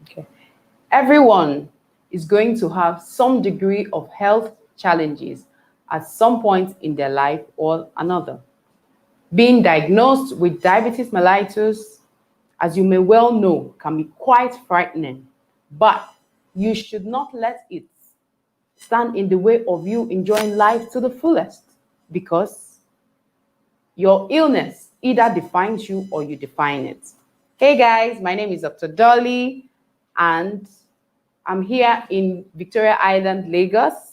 Okay. Everyone is going to have some degree of health challenges at some point in their life or another. Being diagnosed with diabetes mellitus, as you may well know, can be quite frightening, but you should not let it stand in the way of you enjoying life to the fullest, because your illness either defines you or you define it. Hey guys, my name is Dr. Dolly, and I'm here in Victoria Island, Lagos,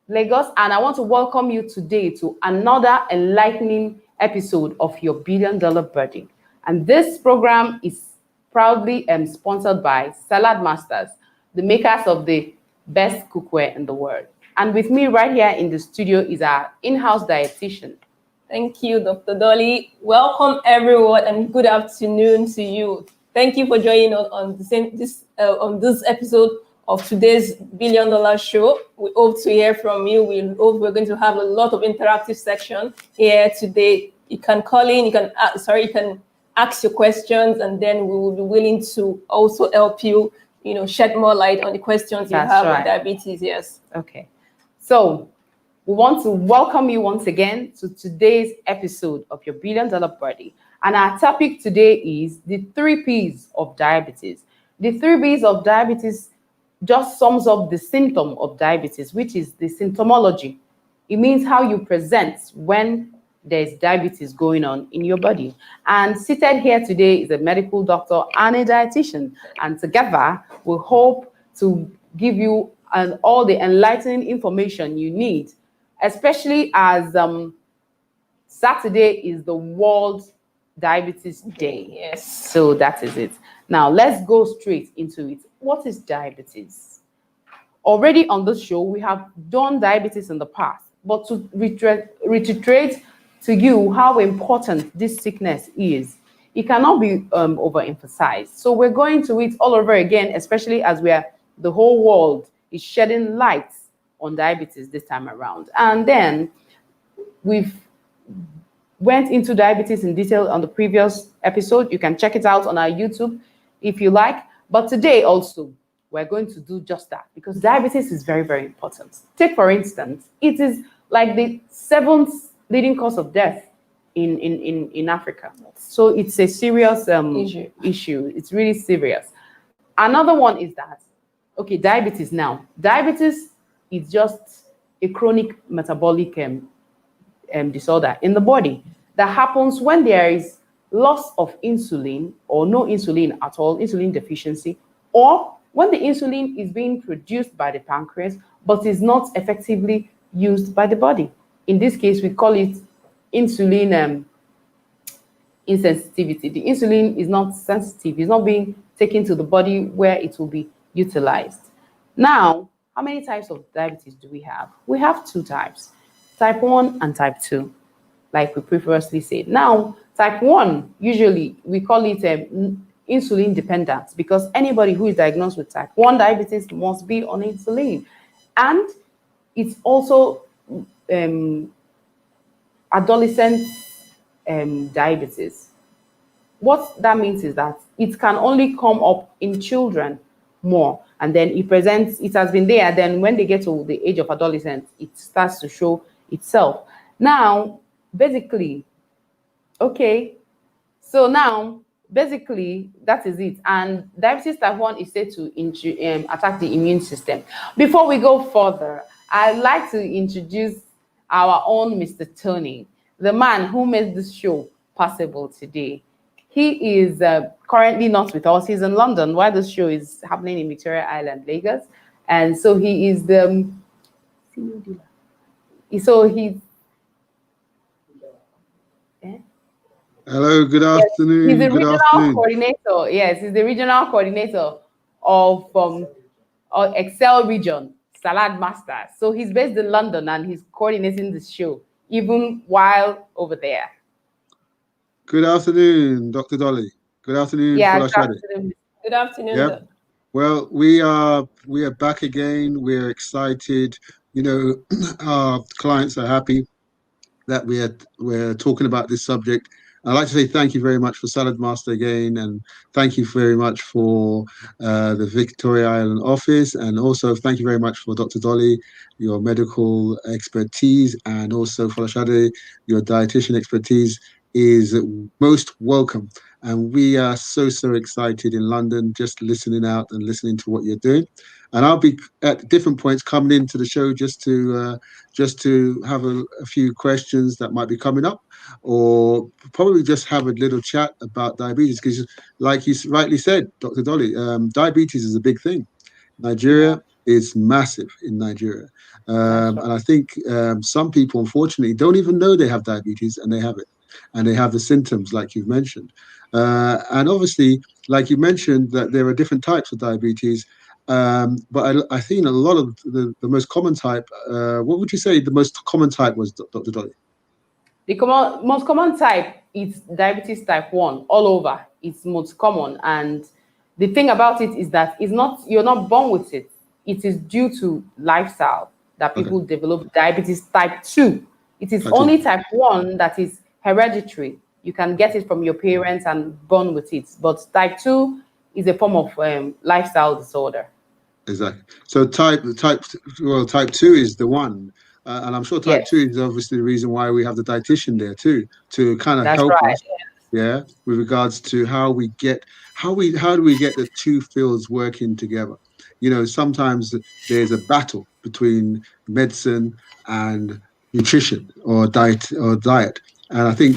and I want to welcome you today to another enlightening episode of your Billion Dollar Birdie. And this program is proudly sponsored by Salad Masters, the makers of the best cookware in the world. And with me right here in the studio is our in-house dietitian. Thank you, Dr. Dolly. Welcome, everyone, and good afternoon to you. Thank you for joining us on this episode of today's Billion Dollar Show. We hope to hear from you. We hope we're going to have a lot of interactive section here today. You can call in, you can ask your questions, and then we will be willing to also help you, shed more light on the questions you have on diabetes. Yes. Okay. So we want to welcome you once again to today's episode of your Billion Dollar Birdie. And our topic today is the 3 P's of diabetes. The 3 P's of diabetes just sums up the symptom of diabetes, which is the symptomology. It means how you present when there's diabetes going on in your body. And seated here today is a medical doctor and a dietitian. And together, we hope to give you all the enlightening information you need, especially as Saturday is the World Diabetes Day. Yes. So that is it. Now, let's go straight into it. What is diabetes? Already on this show, we have done diabetes in the past, but to reiterate to you how important this sickness is, it cannot be overemphasized. So we're going to it all over again, especially as the whole world is shedding light on diabetes this time around. And then we've went into diabetes in detail on the previous episode. You can check it out on our YouTube if you like. But today also, we're going to do just that, because diabetes is very, very important. Take, for instance, it is like the 7th leading cause of death in Africa. So it's a serious issue. It's really serious. Another one is that, okay, diabetes now. Diabetes is just a chronic metabolic disorder in the body that happens when there is loss of insulin or no insulin at all, insulin deficiency, or when the insulin is being produced by the pancreas but is not effectively used by the body. In this case, we call it insulin insensitivity. The insulin is not sensitive, it's not being taken to the body where it will be utilized. Now, how many types of diabetes do we have? We have 2 types, type 1 and type 2, like we previously said. Now, type 1, usually we call it insulin dependent, because anybody who is diagnosed with type 1 diabetes must be on insulin. And it's also adolescent diabetes. What that means is that it can only come up in children more, and then it has been there, then when they get to the age of adolescence, it starts to show itself. Now, basically, okay, so now, basically, that is it. And diabetes type 1 is said to attack the immune system. Before we go further, I'd like to introduce our own Mr. Tony, the man who made this show possible today. He is currently not with us. He's in London while this show is happening in Victoria Island, Lagos. And so he is the senior dealer. So he's... Hello, good afternoon. He's the regional coordinator. Yes, he's the regional coordinator of Excel region, Salad Master. So he's based in London and he's coordinating this show, even while over there. Good afternoon, Dr. Dolly. Good afternoon, Good afternoon. Yep. Well, we are back again. We're excited. Our clients are happy that we're talking about this subject. I'd like to say thank you very much for Salad Master again, and thank you very much for the Victoria Island office, and also thank you very much for Dr. Dolly, your medical expertise, and also for Shade, your dietitian expertise is most welcome. And we are so excited in London, just listening out and listening to what you're doing. And I'll be at different points coming into the show just to have a few questions that might be coming up, or probably just have a little chat about diabetes. Because, like you rightly said, Dr. Dolly, diabetes is a big thing. Yeah, Nigeria is massive in Nigeria. that's right. And I think some people, unfortunately, don't even know they have diabetes and they have it. And they have the symptoms, like you've mentioned. And obviously, like you mentioned, that there are different types of diabetes. But I think a lot of the most common type, what would you say the most common type was, Dr. Dolly? The most common type is diabetes type 1 all over. It's most common. And the thing about it is that it's not, you're not born with it. It is due to lifestyle that Okay, people develop diabetes type 2. It is type 2. only type 1 that is hereditary. You can get it from your parents and born with it. But type 2 is a form of lifestyle disorder. Exactly. So type two is the one, and I'm sure type two Yes, is obviously the reason why we have the dietitian there too, to kind of that's help right. us, yeah, with regards to how do we get the two fields working together. Sometimes there's a battle between medicine and nutrition or diet, and I think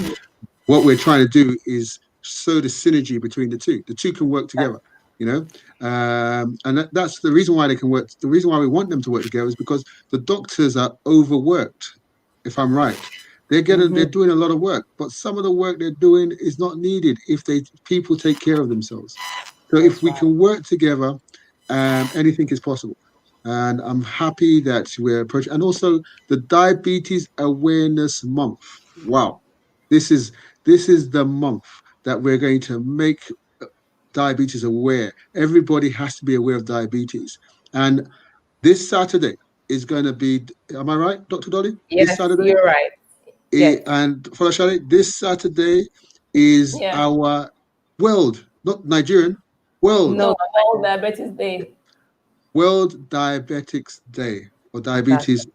what we're trying to do is sow the synergy between the two. The two can work together, you know, and that's the reason why they can work. The reason why we want them to work together is because the doctors are overworked. If I'm right, they're Mhm. doing a lot of work, but some of the work they're doing is not needed if they people take care of themselves. So if That's we right. can work together, anything is possible. And I'm happy that we're approaching, and also the Diabetes Awareness Month. Wow, this is this is the month that we're going to make diabetes aware. Everybody has to be aware of diabetes. And this Saturday is going to be, am I right, Dr. Dolly? This Yes, Saturday? you're right. Yes. And for Shade, this Saturday is Yeah. our world, not Nigerian, world, No, No, all diabetes day. World Diabetics Day or that's Diabetes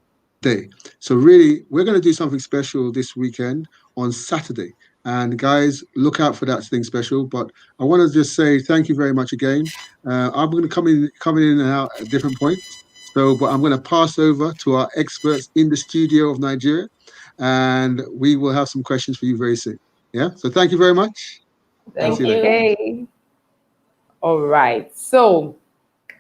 Day. So really, we're going to do something special this weekend on Saturday. And guys, look out for that thing special. But I want to just say thank you very much again. I'm going to coming in and out at different points. So, but I'm going to pass over to our experts in the studio of Nigeria, and we will have some questions for you very soon. Yeah. So thank you very much, and see Thank you later. you. okay. All right. So,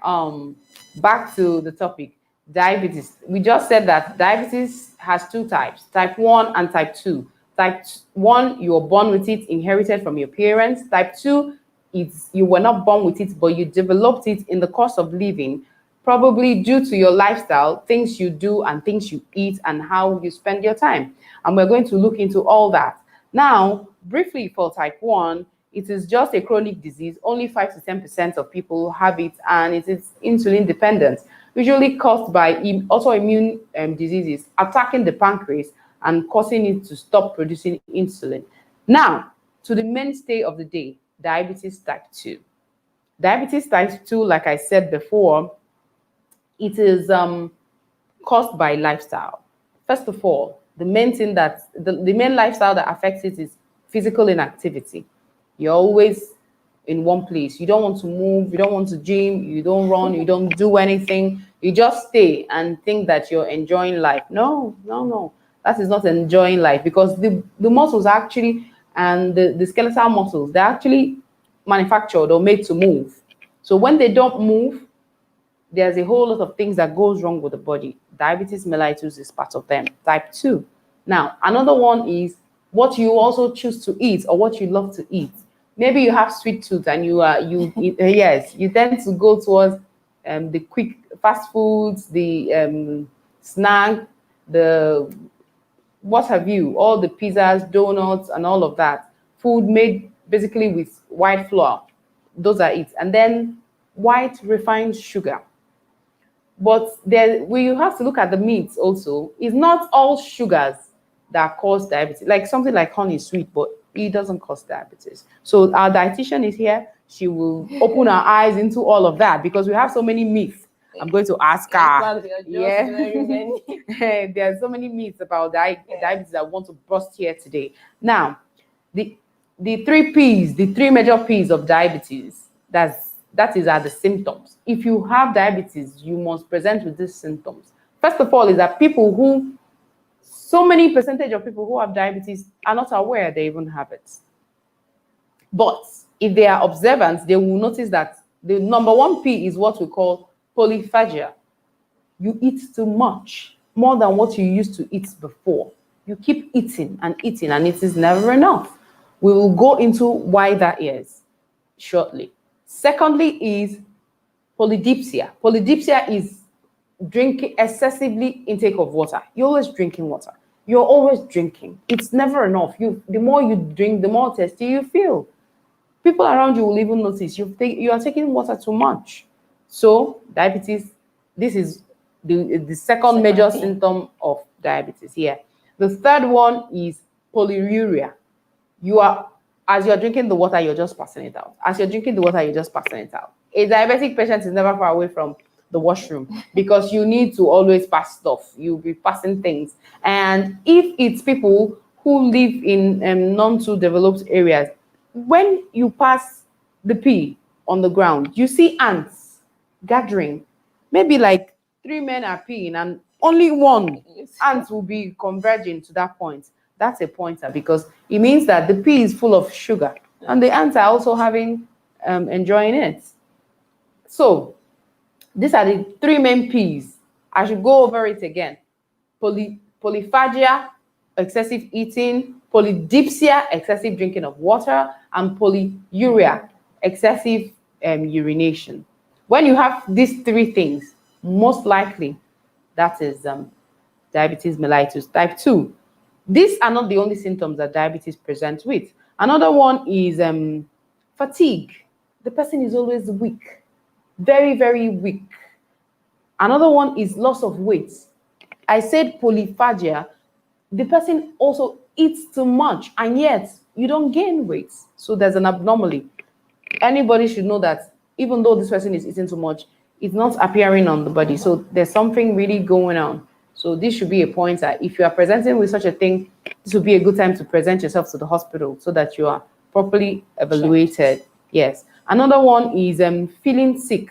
um, back to the topic, diabetes. We just said that diabetes has two types, type 1 and type 2. Type 1, you were born with it, inherited from your parents. Type 2, it's you were not born with it, but you developed it in the course of living, probably due to your lifestyle, things you do and things you eat and how you spend your time. And we're going to look into all that. Now, briefly for type 1, it is just a chronic disease. Only 5 to 10% of people have it, and it is insulin dependent, usually caused by autoimmune diseases attacking the pancreas and causing it to stop producing insulin. Now, to the mainstay of the day, diabetes type 2. Diabetes type 2, like I said before, it is caused by lifestyle. First of all, the main thing that the main lifestyle that affects it is physical inactivity. You're always in one place. You don't want to move, you don't want to gym, you don't run, you don't do anything. You just stay and think that you're enjoying life. No, no, no. That is not enjoying life, because the muscles actually, and the skeletal muscles, they're actually manufactured or made to move. So when they don't move, there's a whole lot of things that goes wrong with the body. Diabetes mellitus is part of them. Type 2. Now, another one is what you also choose to eat or what you love to eat. Maybe you have sweet tooth and yes, you tend to go towards the quick fast foods, the snack, the what have you, all the pizzas, donuts, and all of that. Food made basically with white flour. Those are it. And then white refined sugar. But there, we have to look at the meats also. It's not all sugars that cause diabetes. Like something like honey is sweet, but It doesn't cause diabetes. So our dietitian is here. She will open our eyes into all of that because we have so many myths. I'm going to ask her. There are so many myths about diabetes I want to bust here today. Now, the three P's, the three major P's of diabetes, that are the symptoms. If you have diabetes, you must present with these symptoms. First of all, is that so many percentage of people who have diabetes are not aware they even have it. But if they are observant, they will notice that the number one P is what we call polyphagia. You eat too much, more than what you used to eat before. You keep eating, and it is never enough. We will go into why that is shortly. Secondly is polydipsia. Polydipsia is drinking excessively intake of water. You're always drinking water. You're always drinking. It's never enough. The more you drink, the more thirsty you feel. People around you will even notice you are taking water too much. So diabetes, this is the second major symptom of diabetes here. The third one is polyuria. As you're drinking the water, you're just passing it out. As you're drinking the water, you're just passing it out. A diabetic patient is never far away from the washroom because you need to always pass stuff. You'll be passing things. And if it's people who live in non-too developed areas, when you pass the pee on the ground, you see ants gathering. Maybe like 3 men are peeing and only one ant will be converging to that point. That's a pointer because it means that the pea is full of sugar and the ants are also enjoying it. So these are the 3 main P's. I should go over it again. Polyphagia, excessive eating; polydipsia, excessive drinking of water; and polyuria, excessive urination. When you have these 3 things, most likely that is diabetes mellitus type 2. These are not the only symptoms that diabetes presents with. Another one is fatigue. The person is always weak, very, very weak. Another one is loss of weight. I said polyphagia. The person also eats too much, and yet you don't gain weight. So there's an abnormality. Anybody should know that even though this person is eating too much, it's not appearing on the body. So there's something really going on. So this should be a pointer. If you are presenting with such a thing, this would be a good time to present yourself to the hospital so that you are properly evaluated. Sure. Yes. Another one is feeling sick.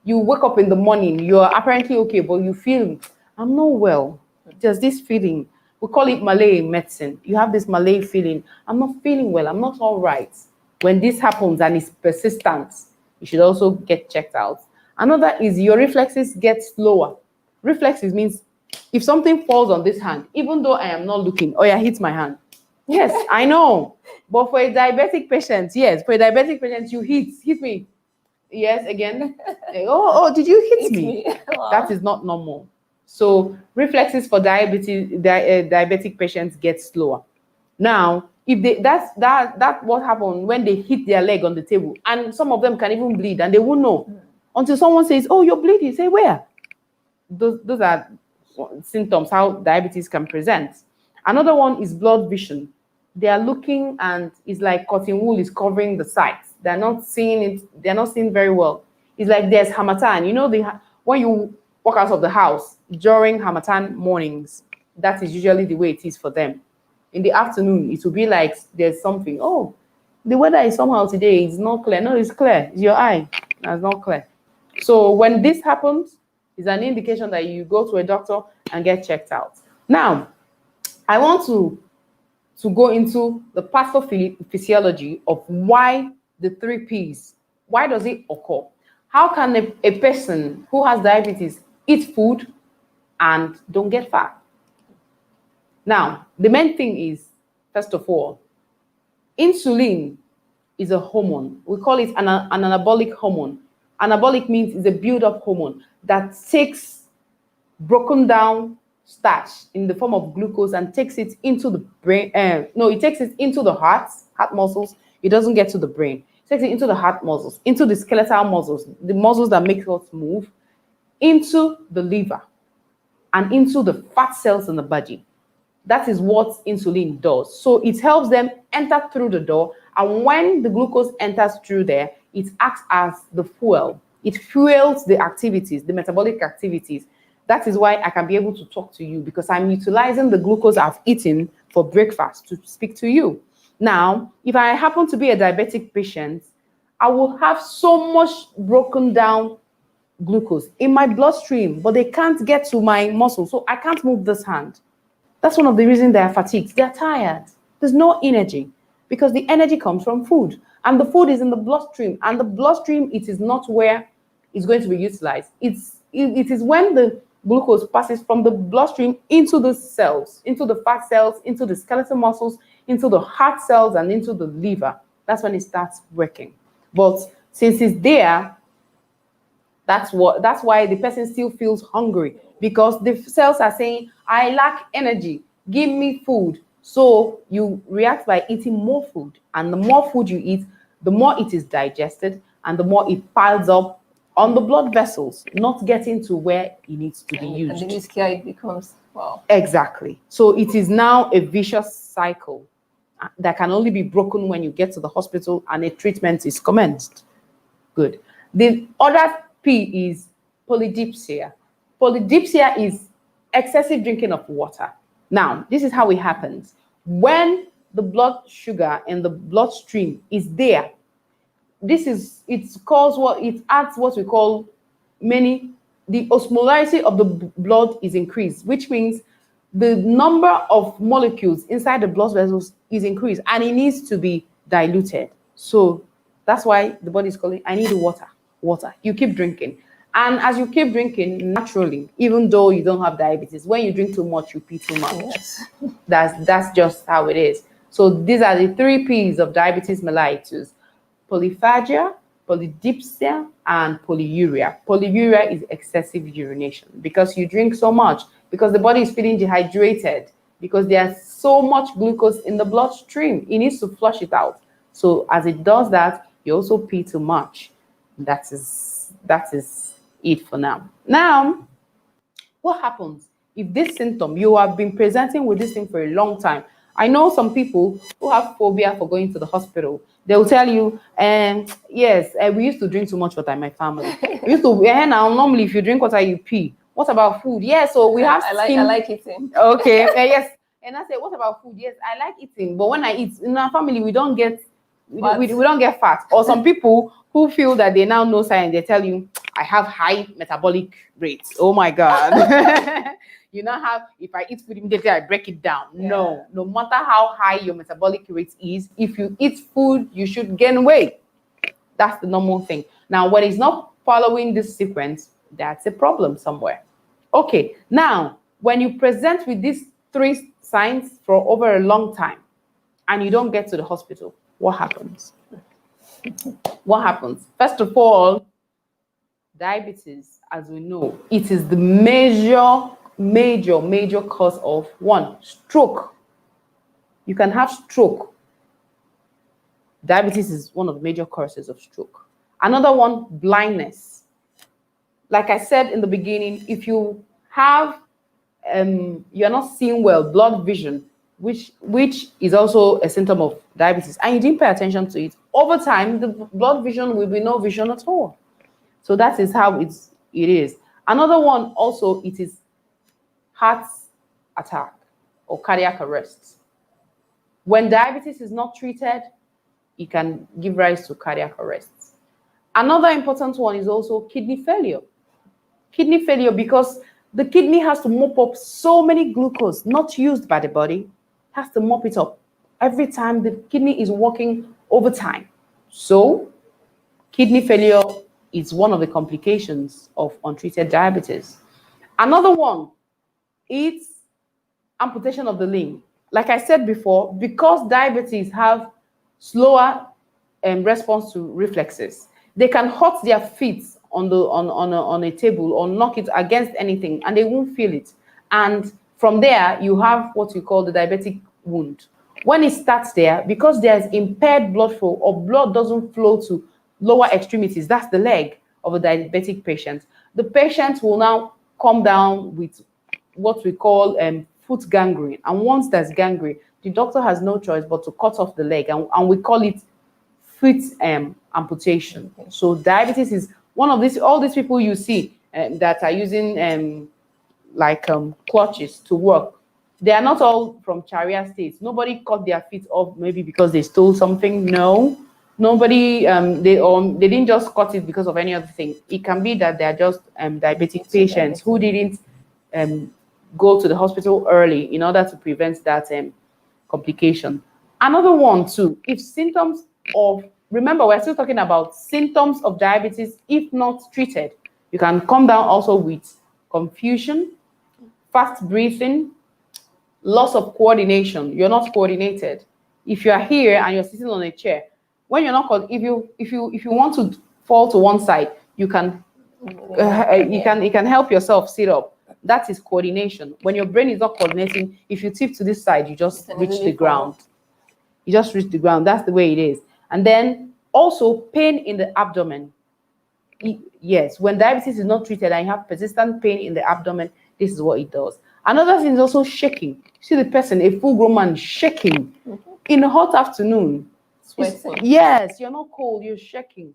You wake up in the morning, you're apparently okay, but you feel, I'm not well. There's this feeling. We call it Malay in medicine. You have this Malay feeling. I'm not feeling well. I'm not all right. When this happens and it's persistent, you should also get checked out. Another is your reflexes get slower. Reflexes means if something falls on this hand, even though I am not looking, oh yeah, hit my hand. Yes, I know. But for a diabetic patient, you hit me. Yes, again. Oh, did you hit me? Wow. That is not normal. So reflexes for diabetic patients get slower. Now, if that's what happened when they hit their leg on the table, and some of them can even bleed, and they won't know until someone says, "Oh, you're bleeding." Say, where? Those are symptoms how diabetes can present. Another one is blood vision. They are looking and it's like cotton wool is covering the sights. They're not seeing it. They're not seeing very well. It's like there's harmattan. You know, when you walk out of the house during harmattan mornings, that is usually the way it is for them. In the afternoon, it will be like there's something. Oh, the weather is somehow today. It's not clear. No, it's clear. It's your eye. It's not clear. So when this happens, it's an indication that you go to a doctor and get checked out. Now, I want to go into the pathophysiology of why the 3 P's. Why does it occur? How can a person who has diabetes eat food and don't get fat? Now, the main thing is, first of all, insulin is a hormone. We call it an anabolic hormone. Anabolic means it's a build-up hormone that takes broken down starch in the form of glucose and takes it into the brain. It takes it into the heart muscles. It doesn't get to the brain. It takes it into the heart muscles, into the skeletal muscles, the muscles that make us move, into the liver, and into the fat cells in the body. That is what insulin does. So it helps them enter through the door, and when the glucose enters through there, it acts as the fuel. It fuels the activities, the metabolic activities. That is why I can be able to talk to you, because I'm utilizing the glucose I've eaten for breakfast to speak to you. Now, if I happen to be a diabetic patient, I will have so much broken down glucose in my bloodstream, but they can't get to my muscle, so I can't move this hand. That's one of the reasons they are fatigued. They're tired. There's no energy, because the energy comes from food, and the food is in the bloodstream, and the bloodstream, it is not where it's going to be utilized. It is when the glucose passes from the bloodstream into the cells, into the fat cells, into the skeletal muscles, into the heart cells, and into the liver. That's when it starts working. But since it's there, that's why the person still feels hungry, because the cells are saying, I lack energy, give me food. So you react by eating more food, and the more food you eat, the more it is digested, and the more it piles up on the blood vessels, not getting to where it needs to be used. And the riskier it becomes. Wow. Exactly. So it is now a vicious cycle that can only be broken when you get to the hospital and a treatment is commenced. Good. The other P is polydipsia. Polydipsia is excessive drinking of water. Now, this is how it happens. When the blood sugar in the bloodstream is there, it adds what we call the osmolarity of the blood is increased, which means the number of molecules inside the blood vessels is increased, and it needs to be diluted. So that's why the body is calling, I need water. You keep drinking. And as you keep drinking, naturally, even though you don't have diabetes, when you drink too much, you pee too much. Yes. That's just how it is. So these are the 3 P's of diabetes mellitus: polyphagia, polydipsia, and polyuria. Polyuria is excessive urination, because you drink so much, because the body is feeling dehydrated, because there's so much glucose in the bloodstream. It needs to flush it out. So as it does that, you also pee too much. That is it for now. Now, what happens if this symptom, you have been presenting with this thing for a long time? I know some people who have phobia for going to the hospital. They will tell you, yes, we used to drink too much water in my family. We used to, now normally if you drink water, you pee. What about food? Yeah, so we have I like eating. Okay, yes. And I say, what about food? Yes, I like eating, but when I eat, in our family, we don't get we don't get fat. Or some people who feel that they now know science, they tell you, I have high metabolic rates. Oh my God. You now have, if I eat food immediately, I break it down. Yeah. No matter how high your metabolic rate is, if you eat food, you should gain weight. That's the normal thing. Now, when it's not following this sequence, that's a problem somewhere. Okay, now, when you present with these 3 signs for over a long time and you don't get to the hospital, what happens? What happens? First of all, diabetes, as we know, it is the major cause of 1, stroke. You can have stroke. Diabetes is one of the major causes of stroke. Another one, blindness. Like I said in the beginning, if you have, you're not seeing well, blood vision, which is also a symptom of diabetes, and you didn't pay attention to it, over time, the blood vision will be no vision at all. So that is how it is. Another one also, it is heart attack or cardiac arrest. When diabetes is not treated, it can give rise to cardiac arrests. Another important one is also kidney failure. Kidney failure, because the kidney has to mop up so many glucose not used by the body, has to mop it up every time the kidney is working overtime. So kidney failure is one of the complications of untreated diabetes. Another one is amputation of the limb. Like I said before, because diabetes have slower response to reflexes, they can hurt their feet on a table or knock it against anything and they won't feel it. And from there, you have what we call the diabetic wound. When it starts there, because there's impaired blood flow or blood doesn't flow to lower extremities, that's the leg of a diabetic patient, the patient will now come down with what we call foot gangrene. And once there's gangrene, the doctor has no choice but to cut off the leg, and we call it foot amputation. So diabetes is one of these, all these people you see that are using clutches to work. They are not all from Sharia states. Nobody cut their feet off maybe because they stole something. No, nobody. They didn't just cut it because of any other thing. It can be that they are just diabetic patients who didn't go to the hospital early in order to prevent that complication. Another one too, if symptoms of, remember we're still talking about symptoms of diabetes, if not treated, you can come down also with confusion, fast breathing, loss of coordination. You're not coordinated. If you are here and you're sitting on a chair, when you're not, if you want to fall to one side, you can help yourself sit up. That is coordination. When your brain is not coordinating, if you tip to this side, you just reach the ground. You just reach the ground. That's the way it is. And then also pain in the abdomen. Yes, when diabetes is not treated and you have persistent pain in the abdomen, this is what it does. Another thing is also shaking. See the person, a full-grown man, shaking in a hot afternoon. Sweating. Yes, you're not cold, you're shaking.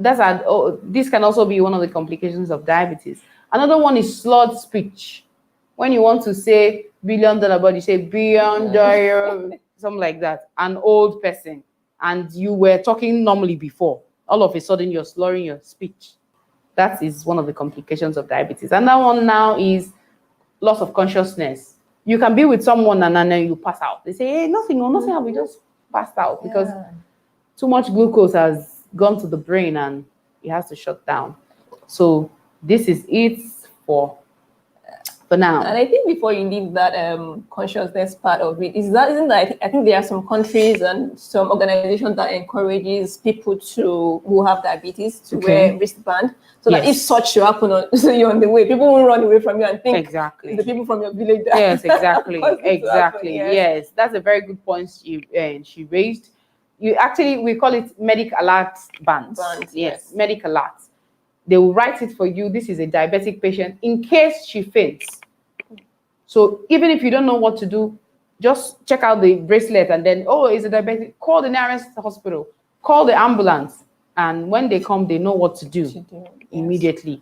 This can also be one of the complications of diabetes. Another one is slurred speech. When you want to say $1 billion, but you say beyond something like that. An old person, and you were talking normally before. All of a sudden, you're slurring your speech. That is one of the complications of diabetes. And that one now is loss of consciousness. You can be with someone and then you pass out. They say, hey, nothing, we just passed out because too much glucose has gone to the brain and it has to shut down. So this is it for now. And I think before you leave that consciousness part of it, isn't that I think there are some countries and some organizations that encourages people who have diabetes to wear wristband, so that if such should happen, so you're on the way, people won't run away from you and think the people from your village. Yes, exactly, exactly. Yes, that's a very good point she raised. We call it medic alert bands. Yes, medic alerts. They will write it for you. This is a diabetic patient in case she faints. So even if you don't know what to do, just check out the bracelet and then, it's a diabetic, call the nearest hospital, call the ambulance. And when they come, they know what to do immediately.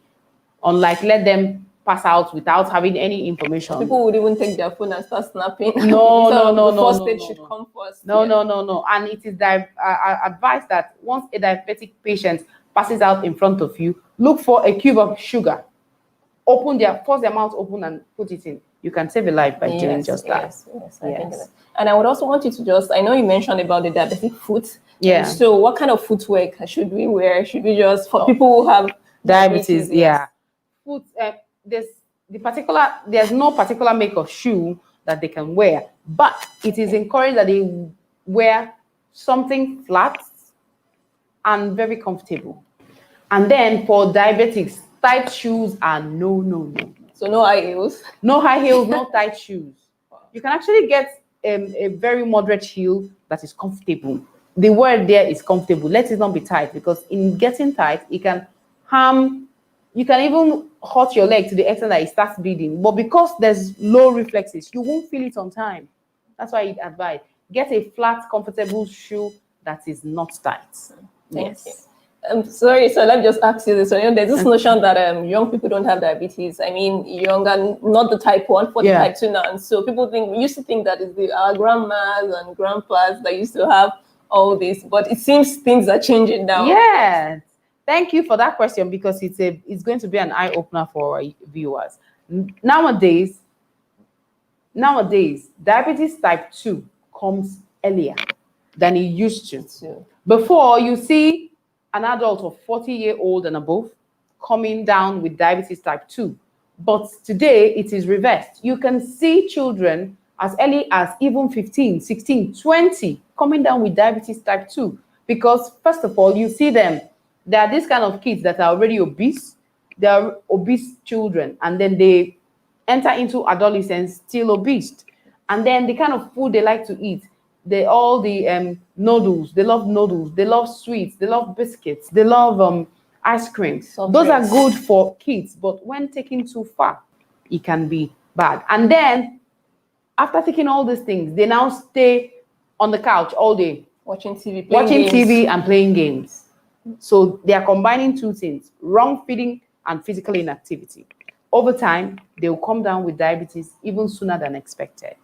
Unlike let them pass out without having any information. People would even take their phone and start snapping. No. First aid should come first. No. And it is advised that once a diabetic patient passes out in front of you, look for a cube of sugar. Force their mouth open and put it in. You can save a life by doing just that. Yes, I think that. And I would also want you to I know you mentioned about the diabetic foot. Yeah. So what kind of footwear should we wear? Should we just, for people who have diabetes? Foot, there's no particular make of shoe that they can wear, but it is encouraged that they wear something flat and very comfortable. And then for diabetics, tight shoes are no. So no high heels? No high heels, no tight shoes. You can actually get a very moderate heel that is comfortable. The word there is comfortable. Let it not be tight, because in getting tight, it can harm. You can even hurt your leg to the extent that it starts bleeding. But because there's low reflexes, you won't feel it on time. That's why I advise, get a flat, comfortable shoe that is not tight. Thank you. Sorry, so let me just ask you this. So, there's this notion that young people don't have diabetes. I mean, younger, not the type 1, for the type 2 now. And so we used to think that it's our grandmas and grandpas that used to have all this, but it seems things are changing now. Yeah. Thank you for that question, because it's going to be an eye-opener for our viewers. Nowadays, diabetes type 2 comes earlier than it used to. Before, you see an adult of 40-year-old and above coming down with diabetes type 2. But today, it is reversed. You can see children as early as even 15, 16, 20 coming down with diabetes type 2. Because, first of all, you see them. There are these kind of kids that are already obese. They are obese children. And then they enter into adolescence still obese. And then the kind of food they like to eat, noodles, they love sweets, they love biscuits, they love ice cream. Those are good for kids, but when taken too far, it can be bad. And then After taking all these things, they now stay on the couch all day, Watching TV, watching playing games. TV and playing games. So they are combining two things, wrong feeding and physical inactivity. Over time, they will come down with diabetes even sooner than expected.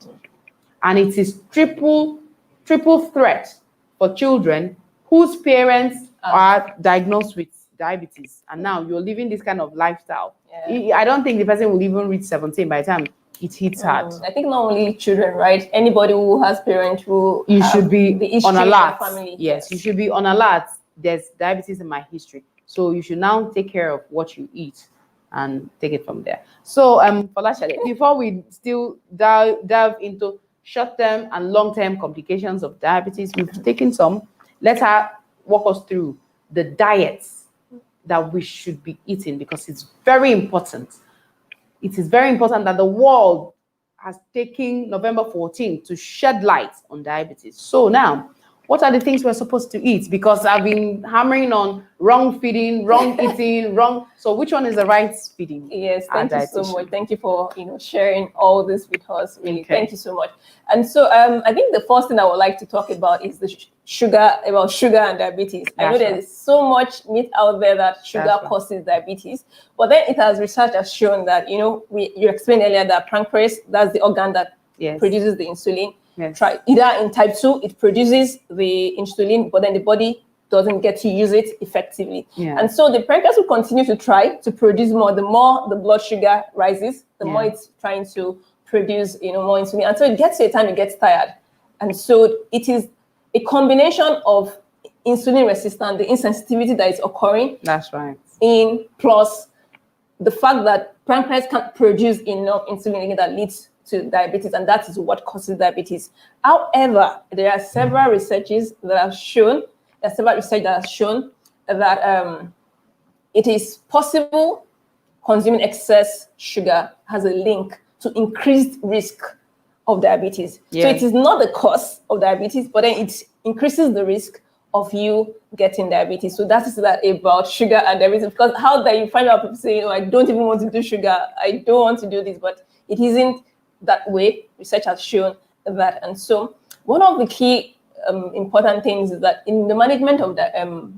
And it is triple threat for children whose parents are diagnosed with diabetes. And now you're living this kind of lifestyle. Yeah. I don't think the person will even reach 17 by the time it hits hard. I think not only children, right? Anybody who has parents who You should be the history on in alert. their family. Yes, you should be on alert. There's diabetes in my history. So you should now take care of what you eat and take it from there. So Folashade, before we still delve into short-term and long-term complications of diabetes, we've taken some. Let her walk us through the diets that we should be eating, because it's very important. It is very important that the world has taken November 14th to shed light on diabetes. So now, what are the things we're supposed to eat? Because I've been hammering on wrong feeding, wrong eating, wrong. So which one is the right feeding? Yes, thank you so much. Thank you for sharing all this with us. Really, okay. Thank you so much. And so I think the first thing I would like to talk about is the sugar and diabetes. I know there's so much myth out there that sugar causes diabetes, but then research has shown that you explained earlier that pancreas, that's the organ that produces the insulin. Yes. Either in type 2, it produces the insulin, but then the body doesn't get to use it effectively. Yeah. And so the pancreas will continue to try to produce more. The more the blood sugar rises, the more it's trying to produce more insulin. And so it gets to a time it gets tired. And so it is a combination of insulin resistance, the insensitivity that is occurring. That's right. Plus the fact that pancreas can't produce enough insulin again that leads to diabetes, and that is what causes diabetes. However, there are several research that have shown that it is possible consuming excess sugar has a link to increased risk of diabetes. Yes. So it is not the cause of diabetes, but then it increases the risk of you getting diabetes. So that is that about sugar and diabetes. Because how that you find out people saying, I don't even want to do sugar, I don't want to do this, but it isn't that way. Research has shown that. And so one of the key important things is that in the management of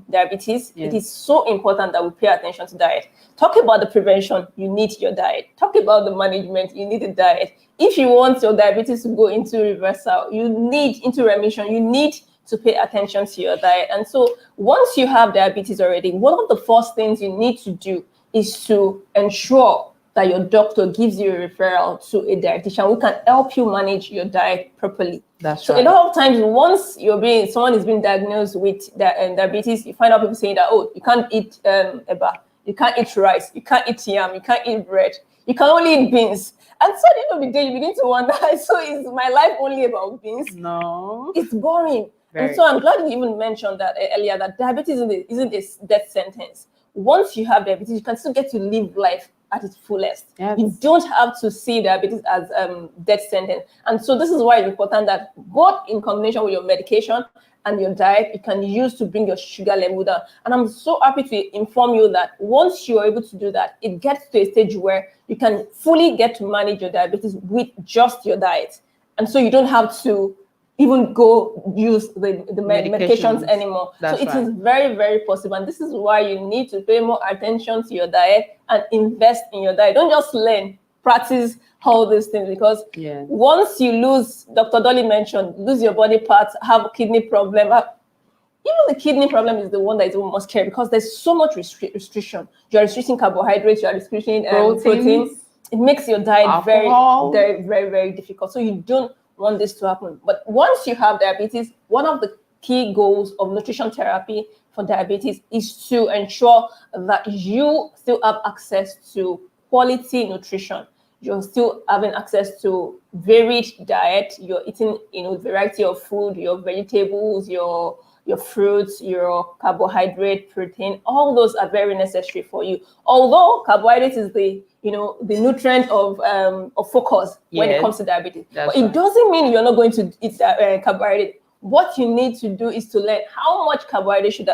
diabetes, it is so important that we pay attention to diet. Talk about the prevention, you need your diet. Talk about the management, you need a diet. If you want your diabetes to go into reversal, into remission, you need to pay attention to your diet. And so once you have diabetes already, one of the first things you need to do is to ensure that your doctor gives you a referral to a dietitian who can help you manage your diet properly. That's right. A lot of times, once someone is being diagnosed with diabetes, you find out people saying that, you can't eat eba, you can't eat rice, you can't eat yam, you can't eat bread, you can only eat beans. And so at the end of the day, you begin to wonder, so is my life only about beans? No. It's boring. And so I'm glad you even mentioned that earlier, that diabetes isn't a death sentence. Once you have diabetes, you can still get to live life at its fullest. Yes. You don't have to see diabetes as death sentence. And so this is why it's important that both in combination with your medication and your diet, you can use to bring your sugar level down. And I'm so happy to inform you that once you're able to do that, it gets to a stage where you can fully get to manage your diabetes with just your diet. And so you don't have to even go use the medications anymore. So it is very, very possible. And this is why you need to pay more attention to your diet and invest in your diet. Don't just learn, practice all these things, because once you lose, Dr. Dolly mentioned, lose your body parts, have a kidney problem. Even the kidney problem is the one that is more scary, because there's so much restriction. You're restricting carbohydrates, you're restricting protein. It makes your diet very, very, very, very difficult. So you don't want this to happen. But once you have diabetes, one of the key goals of nutrition therapy for diabetes is to ensure that you still have access to quality nutrition. You're still having access to varied diet. You're eating, a variety of food, your vegetables, your fruits, your carbohydrate, protein. All those are very necessary for you. Although carbohydrate is the nutrient of focus when it comes to diabetes. But it doesn't mean you're not going to eat carbohydrate. What you need to do is to learn how much carbohydrate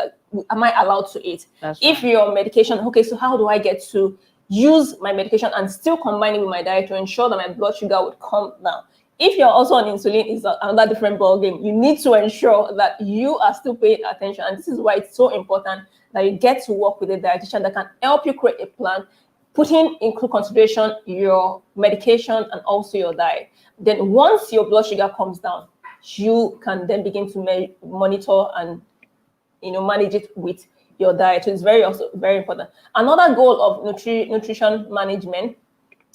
am I allowed to eat. If your medication, so how do I get to use my medication and still combine it with my diet to ensure that my blood sugar would come down? If you're also on insulin, is another different ball game. You need to ensure that you are still paying attention, and this is why it's so important that you get to work with a dietitian that can help you create a plan, putting into consideration your medication and also your diet. Then once your blood sugar comes down, you can then begin to monitor and manage it with your diet. So it's also very important. Another goal of nutrition management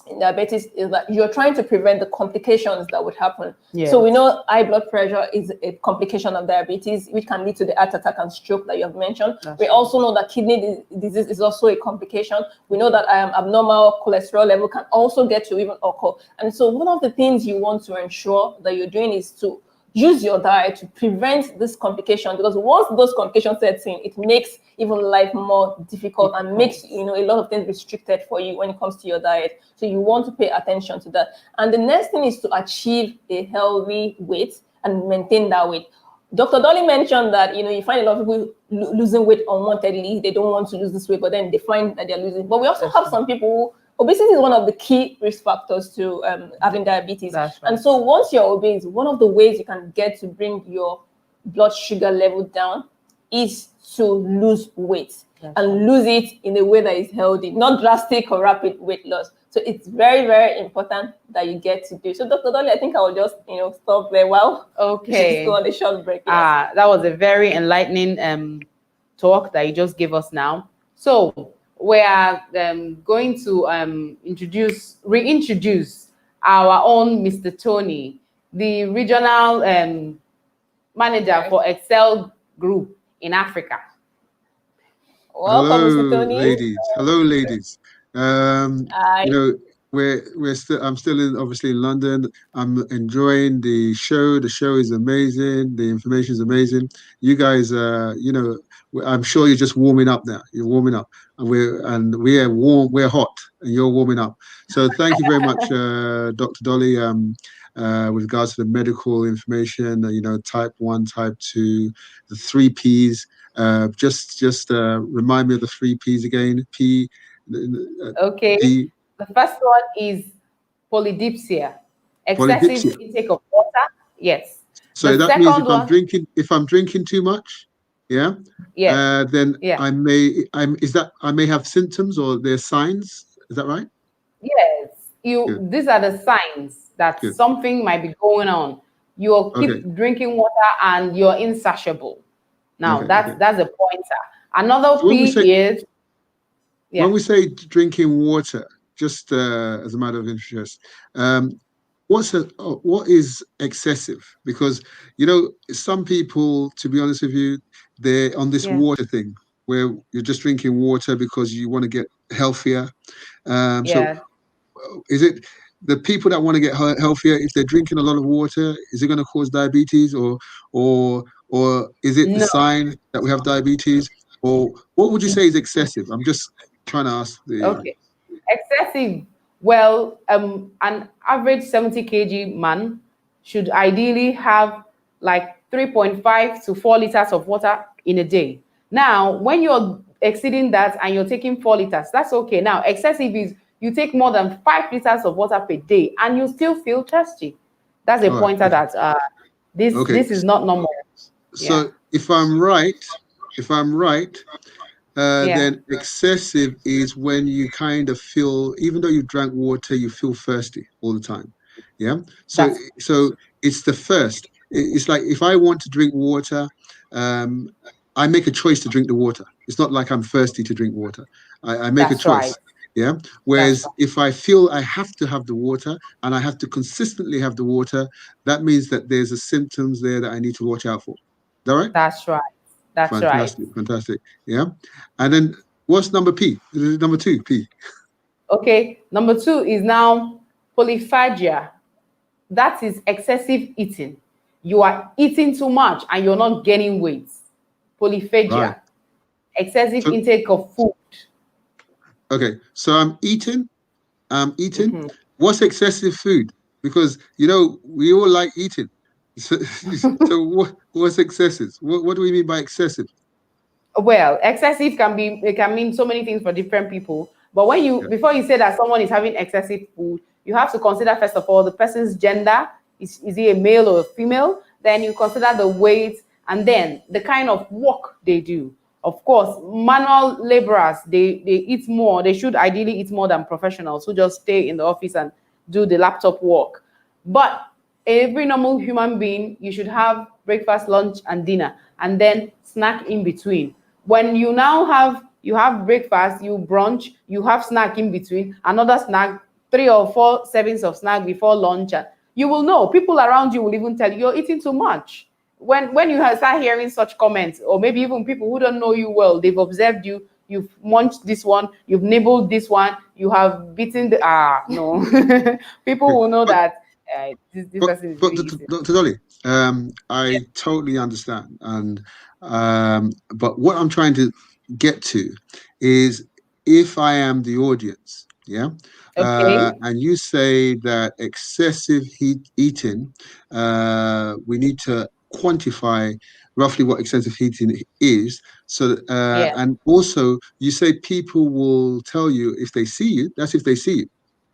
in diabetes is that you're trying to prevent the complications that would happen. Yes. So we know high blood pressure is a complication of diabetes, which can lead to the heart attack and stroke that you have mentioned. We also know that kidney disease is also a complication. We know that abnormal cholesterol level can also get to even occur. And so one of the things you want to ensure that you're doing is to use your diet to prevent this complication, because once those complications set in, it makes even life more difficult and makes a lot of things restricted for you when it comes to your diet. So you want to pay attention to that. And the next thing is to achieve a healthy weight and maintain that weight. Dr. Dolly mentioned that you find a lot of people losing weight unwantedly. They don't want to lose this weight, but then they find that they're losing. But we also have some people. Obesity is one of the key risk factors to having diabetes. That's right. And so once you're obese, one of the ways you can get to bring your blood sugar level down is to lose weight and lose it in a way that is healthy, not drastic or rapid weight loss. So it's very, very important that you get to do. So Dr. Dolly, I think I will just, stop there. Well, okay. Just go on a short break. Yes. That was a very enlightening talk that you just gave us now. So we are going to reintroduce our own Mr. Tony, the regional manager for Excel Group in Africa. Welcome, Hello, Mr. Tony. ladies. Hello, ladies. I'm still obviously in London. I'm enjoying the show. The show is amazing. The information is amazing. You guys, I'm sure you're just warming up now. You're warming up, and we're warm. We're hot, and you're warming up. So thank you very much, Dr. Dolly. With regards to the medical information, type 1, type 2, the 3 Ps. Just remind me of the 3 Ps again. Okay. The first one is polydipsia, excessive intake of water. Yes. So that means if I'm drinking too much, then I may have symptoms or there's signs. Is that right? Yes. These are the signs that something might be going on. You'll keep drinking water and you're insatiable. Now that's a pointer. Another P is when we say drinking water, just as a matter of interest, what is excessive? Because some people, to be honest with you, they're on this water thing where you're just drinking water because you want to get healthier. So is it the people that want to get healthier, if they're drinking a lot of water, is it going to cause diabetes, or is it the sign that we have diabetes? Or what would you say is excessive? I'm just trying to ask excessive. Well, an average 70 kg man should ideally have like 3.5 to 4 liters of water in a day. Now, when you're exceeding that and you're taking 4 liters, that's okay. Now, excessive is you take more than 5 liters of water per day and you still feel thirsty. That's a pointer that this is not normal. So if I'm right, then excessive is when you kind of feel, even though you drank water, you feel thirsty all the time. Yeah. So it's the first. It's like if I want to drink water, I make a choice to drink the water. It's not like I'm thirsty to drink water. I make a choice. Right. Yeah. Whereas if I feel I have to have the water and I have to consistently have the water, that means that there's a symptoms there that I need to watch out for. Is that right? That's right. That's Fantastic. Yeah. And then what's number P? Number 2, P. Okay. Number 2 is now polyphagia. That is excessive eating. You are eating too much and you're not gaining weight. Polyphagia. Right. Excessive intake of food. Okay. So I'm eating. Mm-hmm. What's excessive food? Because, we all like eating. So what's excessive? What do we mean by excessive? Well, excessive can mean so many things for different people. But when before you say that someone is having excessive food, you have to consider first of all the person's gender, is he a male or a female? Then you consider the weight and then the kind of work they do. Of course, manual laborers, they eat more. They should ideally eat more than professionals who just stay in the office and do the laptop work. But every normal human being, you should have breakfast, lunch, and dinner, and then snack in between. When you have breakfast, you brunch, you have snack in between, another snack, 3 or 4 servings of snack before lunch. And you will know. People around you will even tell you you're eating too much. When you start hearing such comments, or maybe even people who don't know you well, they've observed you, you've munched this one, you've nibbled this one, you have beaten the no. People will know that this person is But really eating. Dr. Dolly, I totally understand, and but what I'm trying to get to is if I am the audience, yeah, Okay. and you say that excessive heat eating, we need to quantify roughly what excessive heating is. So, Yeah. and also you say people will tell you if they see you. That's if they see you,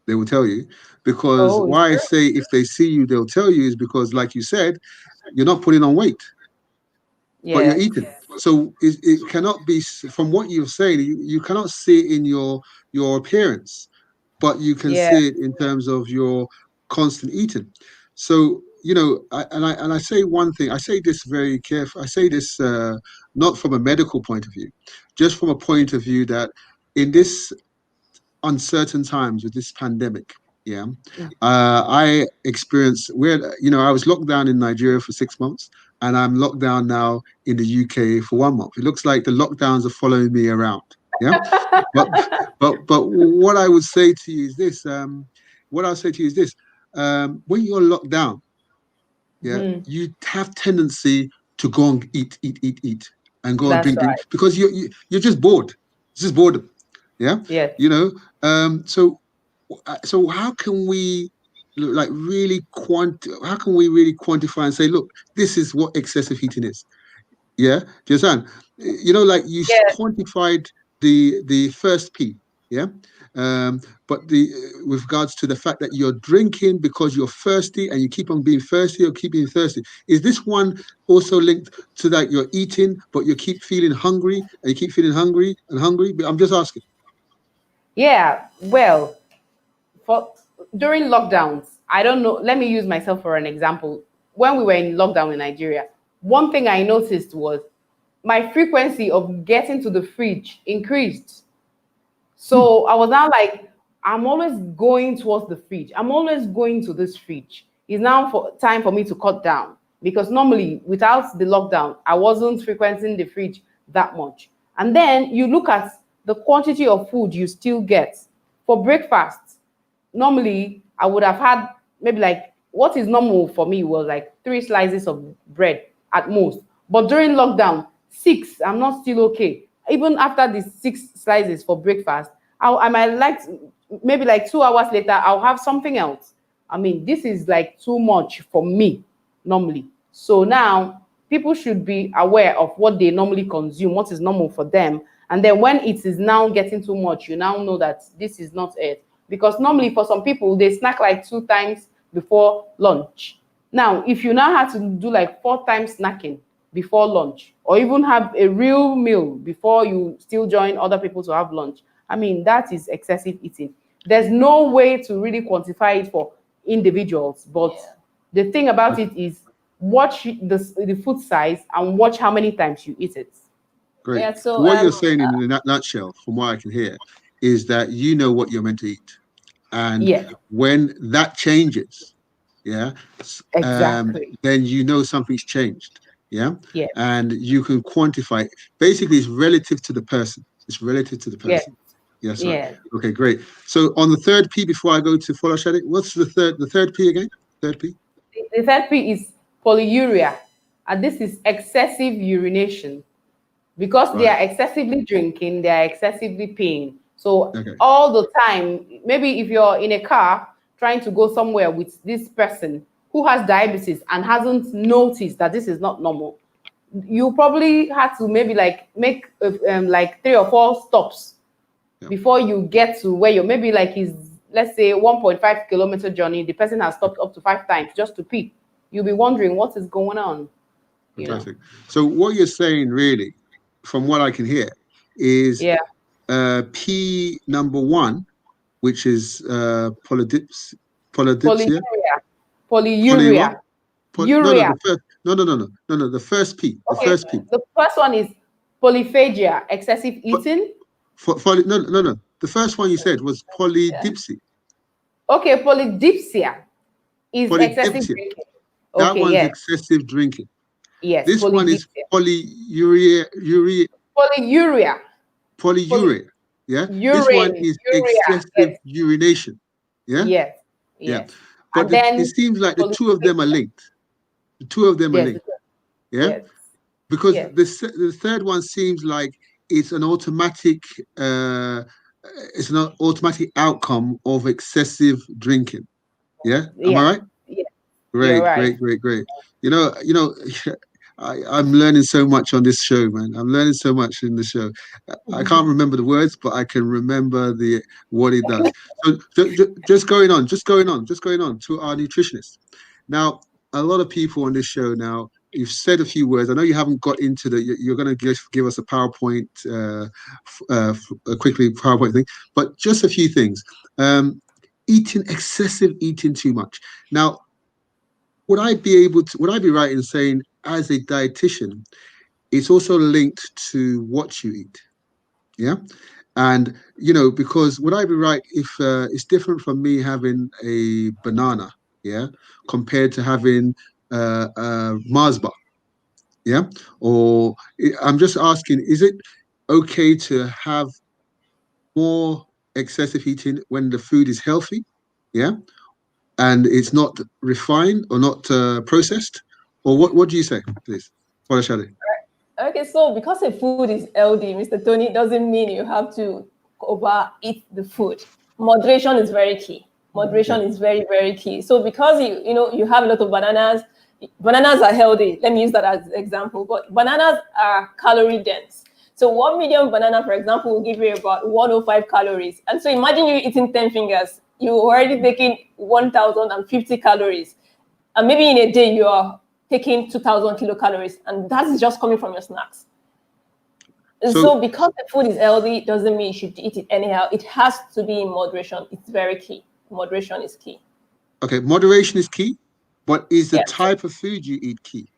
they will tell you. Because Oh, it's why I true. say if they see you, they'll tell you is because, like you said, you're not putting on weight, but you're Yes. eating. So it cannot be from what you're saying. You cannot see it in your appearance, but you can Yeah. see it in terms of your constant eating. So I say one thing. I say this very careful. I say this not from a medical point of view, just from a point of view that in this uncertain times with this pandemic. Yeah, I experienced where I was locked down in Nigeria for 6 months, and I'm locked down now in the UK for 1 month. It looks like the lockdowns are following me around. Yeah, but but what I would say to you is this. What I'll say to you is this. When you're locked down, yeah, Mhm. you have tendency to go and eat, and go and That's drink, right. because you're just bored. It's just boredom. Yeah, Yes. you know. So how can we like really how can we really quantify and say, look, this is what excessive heating is? Yeah, do you understand? Like you Yes. quantified the first P. Yeah, but with regards to the fact that you're drinking because you're thirsty and you keep on being thirsty or keep being thirsty, is this one also linked to that you're eating but you keep feeling hungry and you keep feeling hungry and hungry? But I'm just asking. Yeah. Well, for during lockdowns, I don't know. Let me use myself for an example. When we were in lockdown in Nigeria, one thing I noticed was my frequency of getting to the fridge increased. Hmm. So I was now like, I'm always going towards the fridge. I'm always going to this fridge. It's now for time for me to cut down because normally without the lockdown, I wasn't frequenting the fridge that much. And then you look at the quantity of food you still get for breakfast. Normally, I would have had maybe like what is normal for me was like 3 slices of bread at most. But during lockdown, six, I'm not still okay. Even after the 6 slices for breakfast, I might like maybe like 2 hours later, I'll have something else. I mean, this is like too much for me normally. So now people should be aware of what they normally consume, what is normal for them. And then when it is now getting too much, you now know that this is not it. Because normally for some people, they snack like 2 times before lunch. Now, if you now have to do like 4 times snacking before lunch, or even have a real meal before you still join other people to have lunch, I mean, that is excessive eating. There's no way to really quantify it for individuals, but Yeah. the thing about it is watch the food size and watch how many times you eat it. Great. Yeah. So So what you're saying in a nutshell, from what I can hear, is that you know what you're meant to eat, and Yeah, when that changes, yeah, exactly. then you know something's changed, yeah, Yeah, and you can quantify it. Basically, it's relative to the person. It's relative to the yeah, person. Yes, right. yeah. Okay, great. So on the third P, before I go to follow Shadik, what's the third P again? Third P. The third P is polyuria, and this is excessive urination. Because they Right. are excessively drinking, they are excessively peeing. So Okay. all the time, maybe if you're in a car trying to go somewhere with this person who has diabetes and hasn't noticed that this is not normal, you probably had to maybe like make like 3 or 4 stops Yeah. before you get to where you're maybe like is let's say 1.5 kilometer journey, the person has stopped up to 5 times just to pee. You'll be wondering what is going on. Fantastic. So what you're saying, really, from what I can hear, is Yeah. P number 1, which is polydipsia. Polyuria. Poly what? Polyuria. No, no, Urea. the first. No. The first P. The Okay. first P. The first one is polyphagia, excessive eating. No. The first one you said was polydipsia. Okay, polydipsia is excessive Polydipsia. drinking. That Okay, one's yes. excessive drinking. Yes, This one is polydipsia. polyuria. Polyuria. Yeah. This one Urine. is Urea. excessive urination. Yeah. Yes. Yeah. Yes. But And then it seems like the two of them are polyphagia. linked. The two of them are Yes. linked. Yeah. Yes. Because Yes. the third one seems like it's an automatic outcome of excessive drinking. Yeah. Am I Yes. right? Yes. You're right. Great. I'm learning so much on this show, man. I'm learning so much in the show. I can't remember the words, but I can remember what it does. So just going on to our nutritionist. Now, a lot of people on this show now, you've said a few words. I know you haven't got into you're going to give us a PowerPoint, quickly PowerPoint thing, but just a few things. Excessive eating too much. Now, would I be right in saying, as a dietitian, it's also linked to what you eat? Yeah. And, because would I be right if it's different from me having a banana, yeah, compared to having a Mars bar, yeah? Or I'm just asking, is it okay to have more excessive eating when the food is healthy, yeah, and it's not refined or not processed? Or what do you say, please? Shadi? Okay, so because a food is healthy, Mr. Tony, doesn't mean you have to overeat the food. Moderation is very key. Moderation is very, very key. So because you have a lot of bananas are healthy. Let me use that as an example. But bananas are calorie dense. So 1 medium banana, for example, will give you about 105 calories. And so imagine you eating 10 fingers. You're already taking 1,050 calories. And maybe in a day you are taking 2,000 kilocalories, and that is just coming from your snacks. So because the food is healthy, doesn't mean you should eat it anyhow. It has to be in moderation. It's very key. Moderation is key. Okay, moderation is key, but is the type of food you eat key?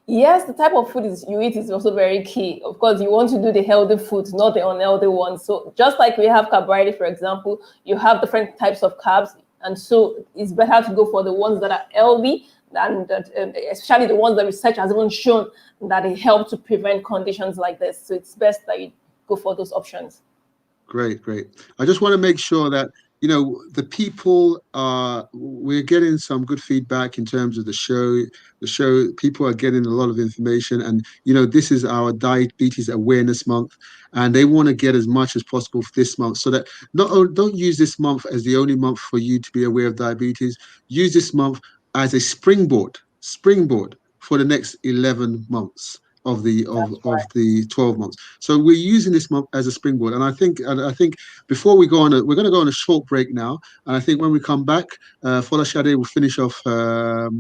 Yes, the type of food you eat is also very key. Of course, you want to do the healthy foods, not the unhealthy ones. So just like we have carbohydrate, for example, you have different types of carbs. And so it's better to go for the ones that are healthy, and especially the ones that research has even shown that it helps to prevent conditions like this. So it's best that you go for those options. Great. I just want to make sure that the people we're getting some good feedback in terms of the show. People are getting a lot of information, and this is our Diabetes Awareness Month, and they want to get as much as possible for this month, so that don't use this month as the only month for you to be aware of diabetes. Use this month as a springboard for the next 11 months of the 12 months. So we're using this month as a springboard, and I think before we're going to go on a short break now, and I think when we come back, Folashade will finish off her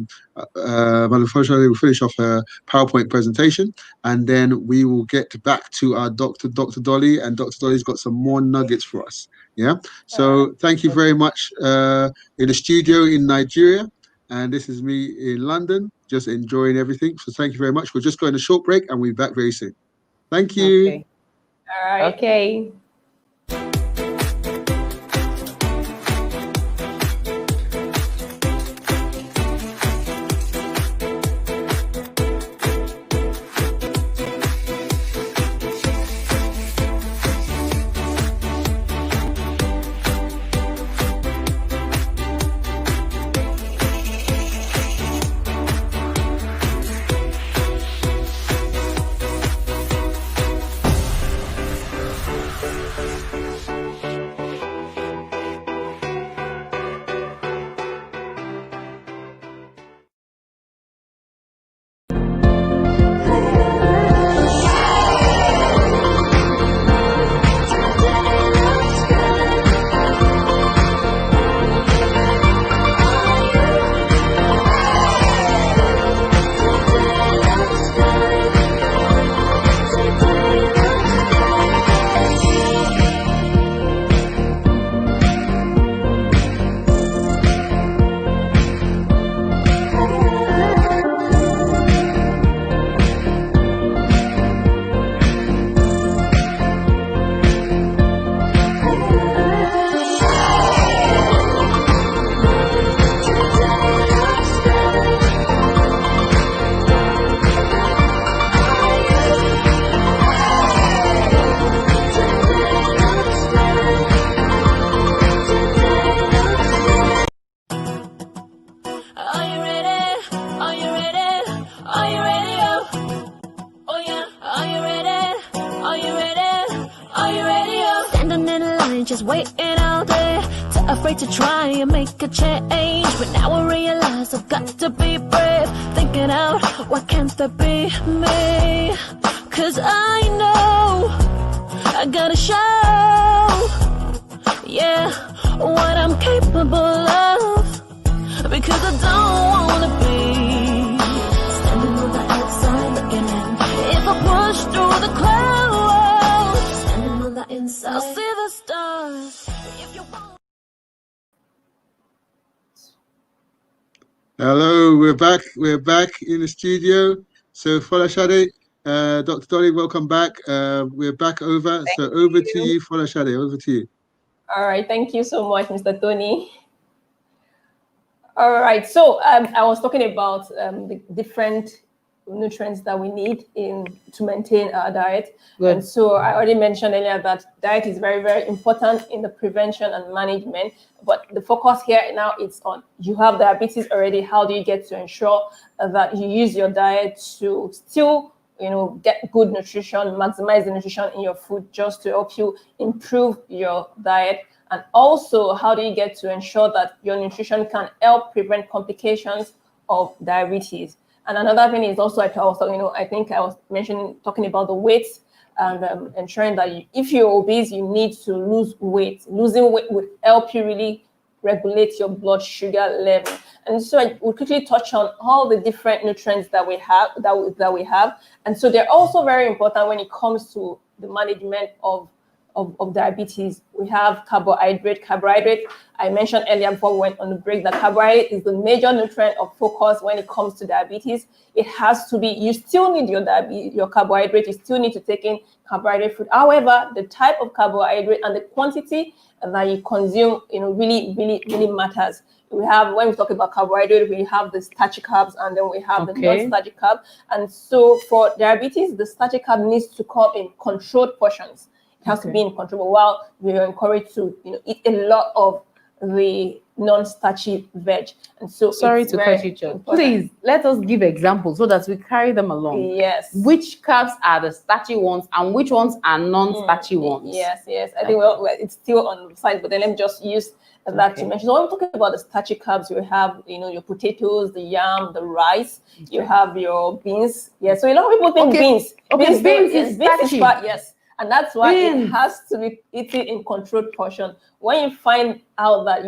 PowerPoint presentation, and then we will get back to our Dr. Dolly, and Dr. Dolly's got some more nuggets for us. Yeah. So thank you very much in the studio in Nigeria. And this is me in London, just enjoying everything. So thank you very much. We're just going to a short break, and we'll be back very soon. Thank you. Okay. All right. Okay. just waiting all day, too afraid to try and make a change. But now I realize I've got to be brave, thinking out, why can't that be me? Cause I know I gotta show, yeah, what I'm capable of. Because I don't wanna be standing on the outside looking in. If I push through the clouds, standing on the inside, I'll see the stars. If you want. Hello, we're back. We're back in the studio. So, Folashade, Dr. Dolly, welcome back. We're back over. So, over to you, Folashade. Over to you. All right, thank you so much, Mr. Tony. All right, so I was talking about the different nutrients that we need to maintain our diet. Good. And so I already mentioned earlier that diet is very, very important in the prevention and management. But the focus here now is on, you have diabetes already. How do you get to ensure that you use your diet to still, get good nutrition, maximize the nutrition in your food, just to help you improve your diet? And also, how do you get to ensure that your nutrition can help prevent complications of diabetes? And another thing is also, I think I was talking about the weight, and ensuring that if you're obese, you need to lose weight. Losing weight would help you really regulate your blood sugar level. And so I will quickly touch on all the different nutrients that we have, And so they're also very important when it comes to the management of diabetes. We have carbohydrate. I mentioned earlier before we went on the break that carbohydrate is the major nutrient of focus when it comes to diabetes. It has to be, you still need your carbohydrate, you still need to take in carbohydrate food. However, the type of carbohydrate and the quantity that you consume, really, really, really matters. When we talk about carbohydrate, we have the starchy carbs, and then we have the non-starchy carb. And so for diabetes, the starchy carb needs to come in controlled portions. It has to be in control, while we are encouraged to eat a lot of the non-starchy veg. And so sorry to cut you short. Please let us give examples so that we carry them along. Yes. Which carbs are the starchy ones and which ones are non-starchy ones? Yes. I think it's still on the side, but then let me just use that to mention. So when we're talking about the starchy carbs, you have your potatoes, the yam, the rice, you have your beans. Yeah. So a lot of people think beans. Okay, beans is starchy. Yes. And that's why it has to be eaten in controlled portion. When you find out that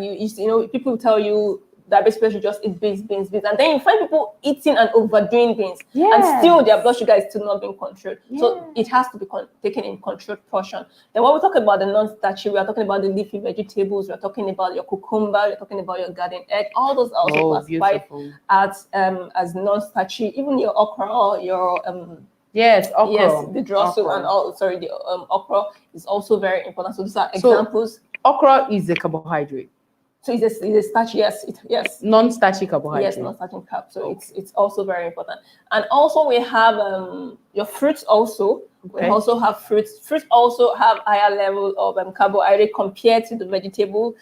people tell you diabetes people should just eat beans, and then you find people eating and overdoing beans, and still their blood sugar is still not being controlled. So it has to be taken in controlled portion. Then when we talk about the non-starchy, we are talking about the leafy vegetables, we are talking about your cucumber, we are talking about your garden egg. All those are also classified as non-starchy. Even your okra, your okra. Yes, the drossel and the okra is also very important. So these are examples. Okra is a carbohydrate. So it's a starch, yes. Non-starchy carbohydrate. Yes, non-starchy carb. So it's also very important. And also we have your fruits also. We also have fruits. Fruits also have higher level of carbohydrate compared to the vegetable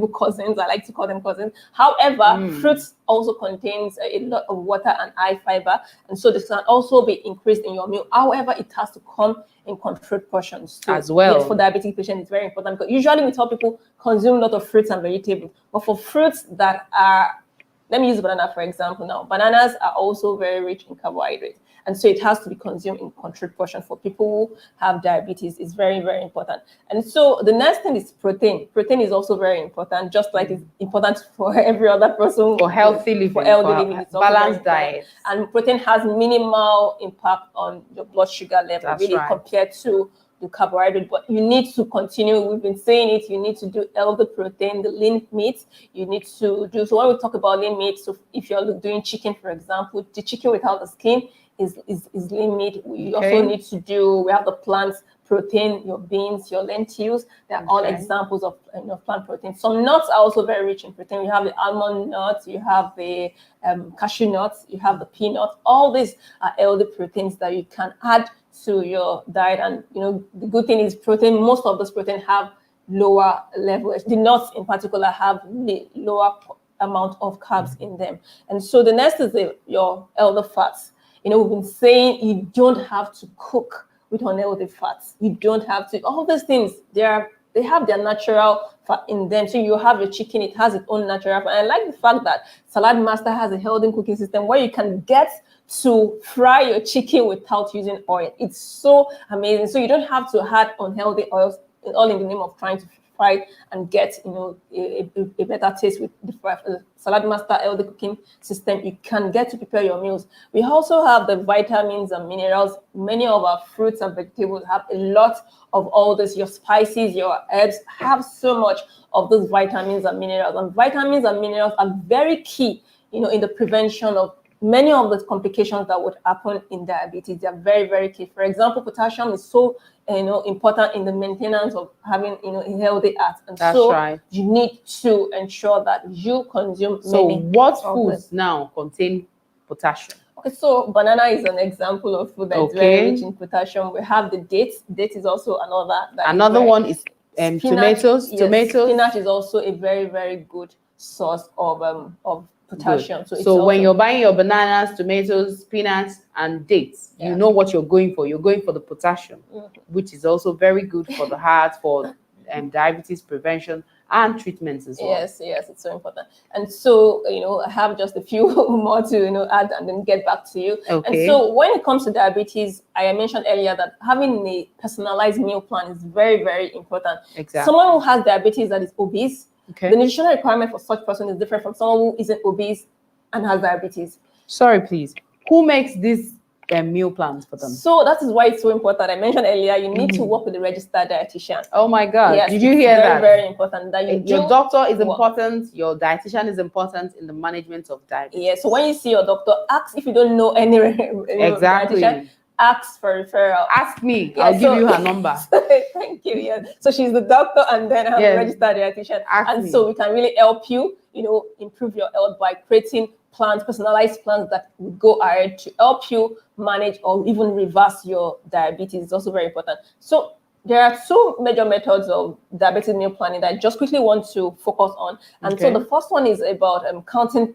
cousins. I like to call them cousins. However, fruits also contains a lot of water and high fiber, and so this can also be increased in your meal. However, it has to come in controlled portions too. As well. Yes, for diabetic patients, it's very important because usually we tell people consume a lot of fruits and vegetables, but for fruits that are, let me use banana for example now. Bananas are also very rich in carbohydrates. And so it has to be consumed in controlled portion for people who have diabetes. It's very, very important. And so the next thing is protein. Protein is also very important, just like it's important for every other person. For healthy living, for it's balanced diet. And protein has minimal impact on your blood sugar level, compared to the carbohydrate. But you need to continue. We've been saying it. You need to do healthy protein, the lean meat. You need to do. So when we talk about lean meat, so if you're doing chicken, for example, the chicken without the skin is lean meat. We also need to do. We have the plants protein, your beans, your lentils. They're all examples of plant protein. Some nuts are also very rich in protein. You have the almond nuts, you have the cashew nuts, you have the peanuts. All these are healthy proteins that you can add to your diet. And the good thing is protein. Most of those protein have lower levels. The nuts in particular have the lower amount of carbs in them. And so the next is your healthy fats. We've been saying you don't have to cook with unhealthy fats. You don't have to. All those things, they are they have their natural fat in them. So you have your chicken, it has its own natural fat. And I like the fact that Salad Master has a healthy cooking system where you can get to fry your chicken without using oil. It's so amazing. So you don't have to add unhealthy oils, all in the name of trying to fry and get a better taste with the Salad Master healthy cooking system. You can get to prepare your meals. We also have the vitamins and minerals. Many of our fruits and vegetables have a lot of all this. Your spices, your herbs have so much of those vitamins and minerals. And vitamins and minerals are very key, in the prevention of many of the complications that would happen in diabetes. They are very, very key. For example, potassium is so important in the maintenance of having a healthy heart, and That's so right. you need to ensure that you consume So many what of foods now contain potassium? Okay, so banana is an example of food that is very rich in potassium. We have the dates. Date is also Another one is spinach. tomatoes. Yes, Tomatoes. spinach is also a very, very good source of potassium. Good. So, So when you're buying your bananas, tomatoes, spinach, and dates, you know what you're going for. You're going for the potassium, which is also very good for the heart, for diabetes prevention and treatments as well. Yes, it's so important. And so, I have just a few more to add and then get back to you. Okay. And so when it comes to diabetes, I mentioned earlier that having a personalized meal plan is very, very important. Exactly. Someone who has diabetes that is obese, okay, the nutritional requirement for such person is different from someone who isn't obese and has diabetes. Sorry, please. Who makes these meal plans for them? So that is why it's so important. I mentioned earlier, you need to work with a registered dietitian. Oh my God. Yes, did you hear that? Very, very important that your doctor is important, your dietitian is important in the management of diabetes. Yeah, so when you see your doctor, ask if you don't know any exactly. dietitian, ask for referral. Ask me. Yeah, I'll give you her number. Thank you. Yeah. So she's the doctor and then a registered dietitian. Ask me. So we can really help you, improve your health by creating plans, personalized plans that would go ahead to help you manage or even reverse your diabetes. It's also very important. So there are two major methods of diabetes meal planning that I just quickly want to focus on. And so the first one is about counting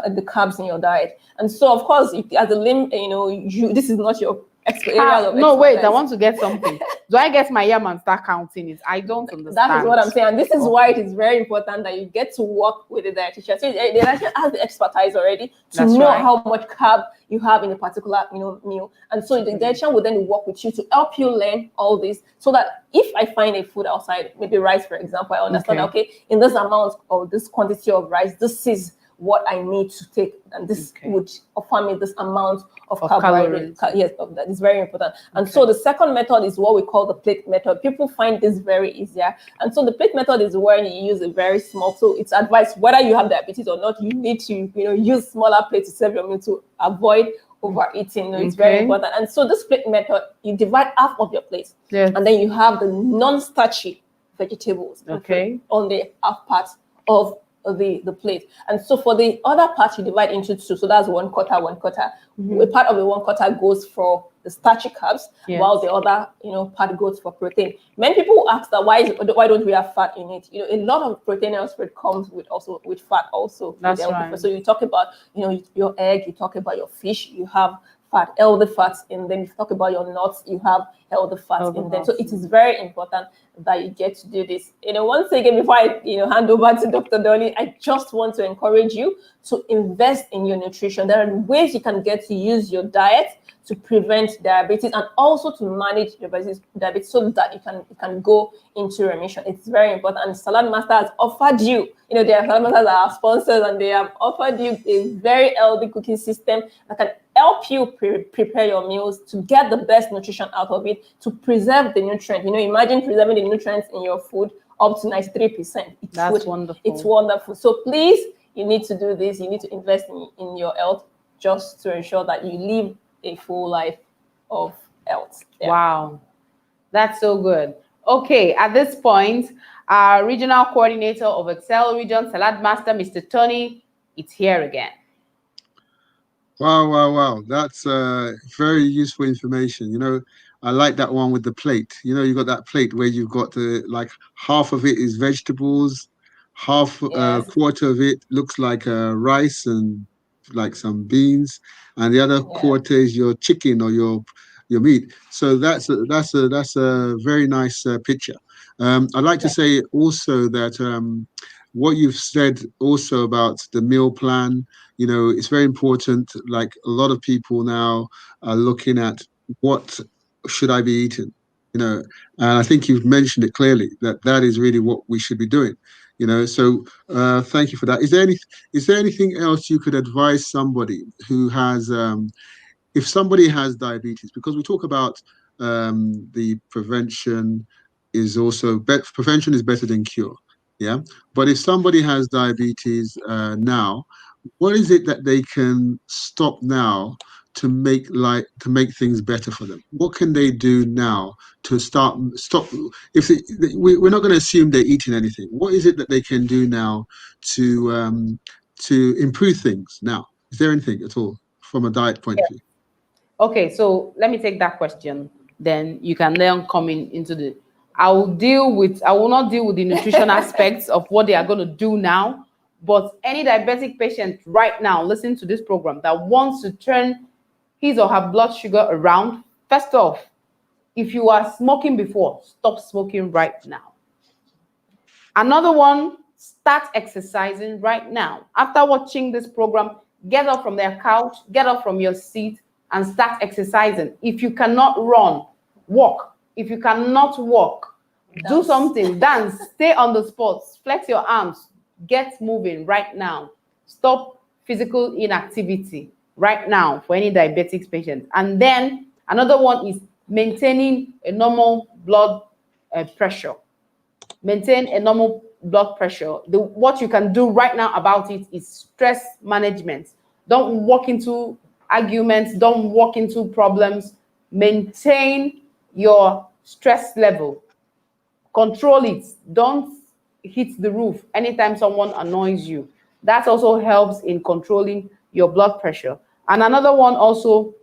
the carbs in your diet. And so, of course, as a limb, this is not your area of no, wait, I want to get something. Do I get my yam and start counting it? I don't understand. That is what I'm saying. And this is why it is very important that you get to work with a dietitian. So the dietitian has the expertise already to know how much carb you have in a particular meal. And so the dietitian will then work with you to help you learn all this, so that if I find a food outside, maybe rice, for example, I understand, okay, in this amount or this quantity of rice, this is what I need to take, and this would offer me this amount of carbohydrate. Yes, that is very important. And so the second method is what we call the plate method. People find this very easier. And so the plate method is where you use a very small, so it's advised whether you have diabetes or not, you need to use smaller plates to serve your meal to avoid overeating. It's very important. And so this plate method, you divide half of your plate, and then you have the non-starchy vegetables on the half part of the plate. And so for the other part, you divide into two. So that's 1/4, 1/4. A part of the 1/4 goes for the starchy carbs, while the other part goes for protein. Many people ask that why don't we have fat in it? A lot of proteinous food comes with fat also. That's right. So you talk about your egg, you talk about your fish, you have fat, healthy fats in them. If you talk about your nuts, you have healthy fats in them. So it is very important that you get to do this. Once again, before I hand over to Dr. Dolly, I just want to encourage you to invest in your nutrition. There are ways you can get to use your diet to prevent diabetes and also to manage diabetes so that you can go into remission. It's very important. And Salad Master has offered you, their Salad Masters are our sponsors, and they have offered you a very healthy cooking system that can help you prepare your meals to get the best nutrition out of it, to preserve the nutrients. Imagine preserving the nutrients in your food up to 93%. That's wonderful. It's wonderful. So please, you need to do this. You need to invest in your health just to ensure that you live a full life of health. Wow, that's so good. Okay, at this point, our regional coordinator of Excel Region, Salad Master, Mr. Tony, it's here again. Wow. That's very useful information. I like that one with the plate. You got that plate where you've got like half of it is vegetables, half quarter of it looks like rice and like some beans, and the other quarter is your chicken or your your meat. So that's a very nice picture. I'd like to say also that what you've said also about the meal plan, it's very important. Like a lot of people now are looking at what should I be eating, and I think you've mentioned it clearly that that is really what we should be doing. So thank you for that. Is there anything else you could advise somebody who has if somebody has diabetes, because we talk about the prevention prevention is better than cure, yeah. But if somebody has diabetes now, what is it that they can stop now to make things better for them? What can they do now to stop? If we're not going to assume they're eating anything, what is it that they can do now to improve things now? Is there anything at all from a diet point of view? Okay, so let me take that question. Then you can then come into the. I will not deal with the nutrition aspects of what they are going to do now. But any diabetic patient right now listening to this program that wants to turn his or her blood sugar around, first off, if you are smoking before, stop smoking right now. Another one, start exercising right now. After watching this program, get up from their couch, get up from your seat, and start exercising. If you cannot run, walk. If you cannot walk, do something, dance, stay on the spot, flex your arms, get moving right now. Stop physical inactivity right now for any diabetic patient. And then another one is maintaining a normal blood pressure. Maintain a normal blood pressure. What you can do right now about it is stress management. Don't walk into arguments, don't walk into problems. Maintain your stress level. Control it. Don't hit the roof anytime someone annoys you. That also helps in controlling your blood pressure. And another one also,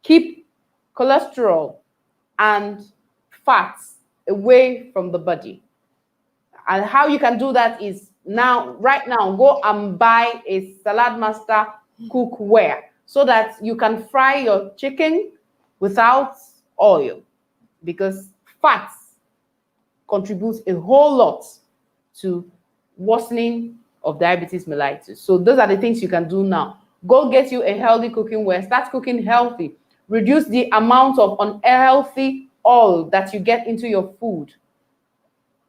keep cholesterol and fats away from the body. And how you can do that is right now, go and buy a Salad Master cookware so that you can fry your chicken without oil, because fats contributes a whole lot to worsening of diabetes mellitus. So those are the things you can do now. Go get you a healthy cooking ware. Start cooking healthy. Reduce the amount of unhealthy oil that you get into your food.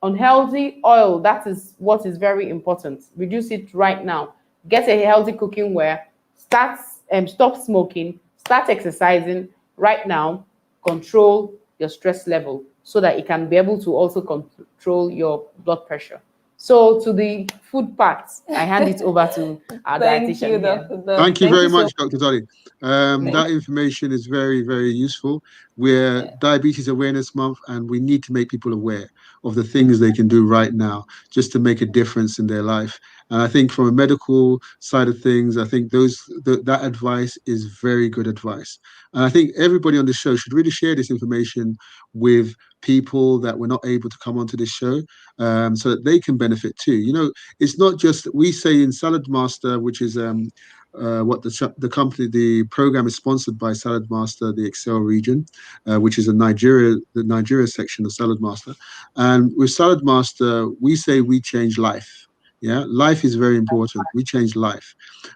Unhealthy oil, that is what is very important. Reduce it right now. Get a healthy cooking ware. Stop smoking. Start exercising right now. Control your stress level so that it can be able to also control your blood pressure. So to the food part, I hand it over to our dietitian here. Thank you very much, Dr. Dolly. That information is very, very useful. We're Diabetes Awareness Month, and we need to make people aware of the things they can do right now just to make a difference in their life. And I think from a medical side of things, I think that advice is very good advice. And I think everybody on the show should really share this information with people that were not able to come onto this show, so that they can benefit too. It's not just, we say in Salad Master, which is what the program is sponsored by Salad Master, the Excel region, which is the Nigeria section of Salad Master. And with Salad Master, we say we change life. Yeah, life is very important. We change life.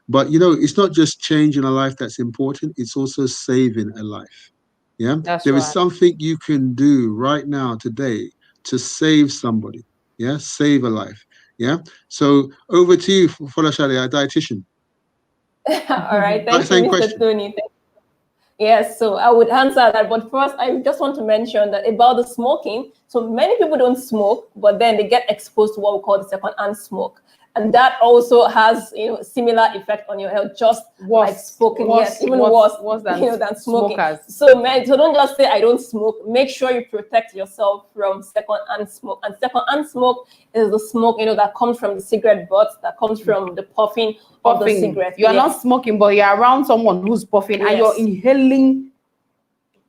But it's not just changing a life that's important, it's also saving a life. Yeah, there is something you can do right now today to save somebody. Yeah, save a life. Yeah. So over to you, Folashade, our dietitian. All right, thank you, Mr. Tony. Yes, so I would answer that, but first I just want to mention that about the smoking. So many people don't smoke, but then they get exposed to what we call the second-hand smoke, and that also has similar effect on your health, just like smoking. Yes, even worse than smoking. So don't just say I don't smoke. Make sure you protect yourself from second-hand smoke. And second-hand smoke is the smoke that comes from the cigarette butts, that comes from the puffing of the cigarette. You are not smoking, but you're around someone who's puffing, and you're inhaling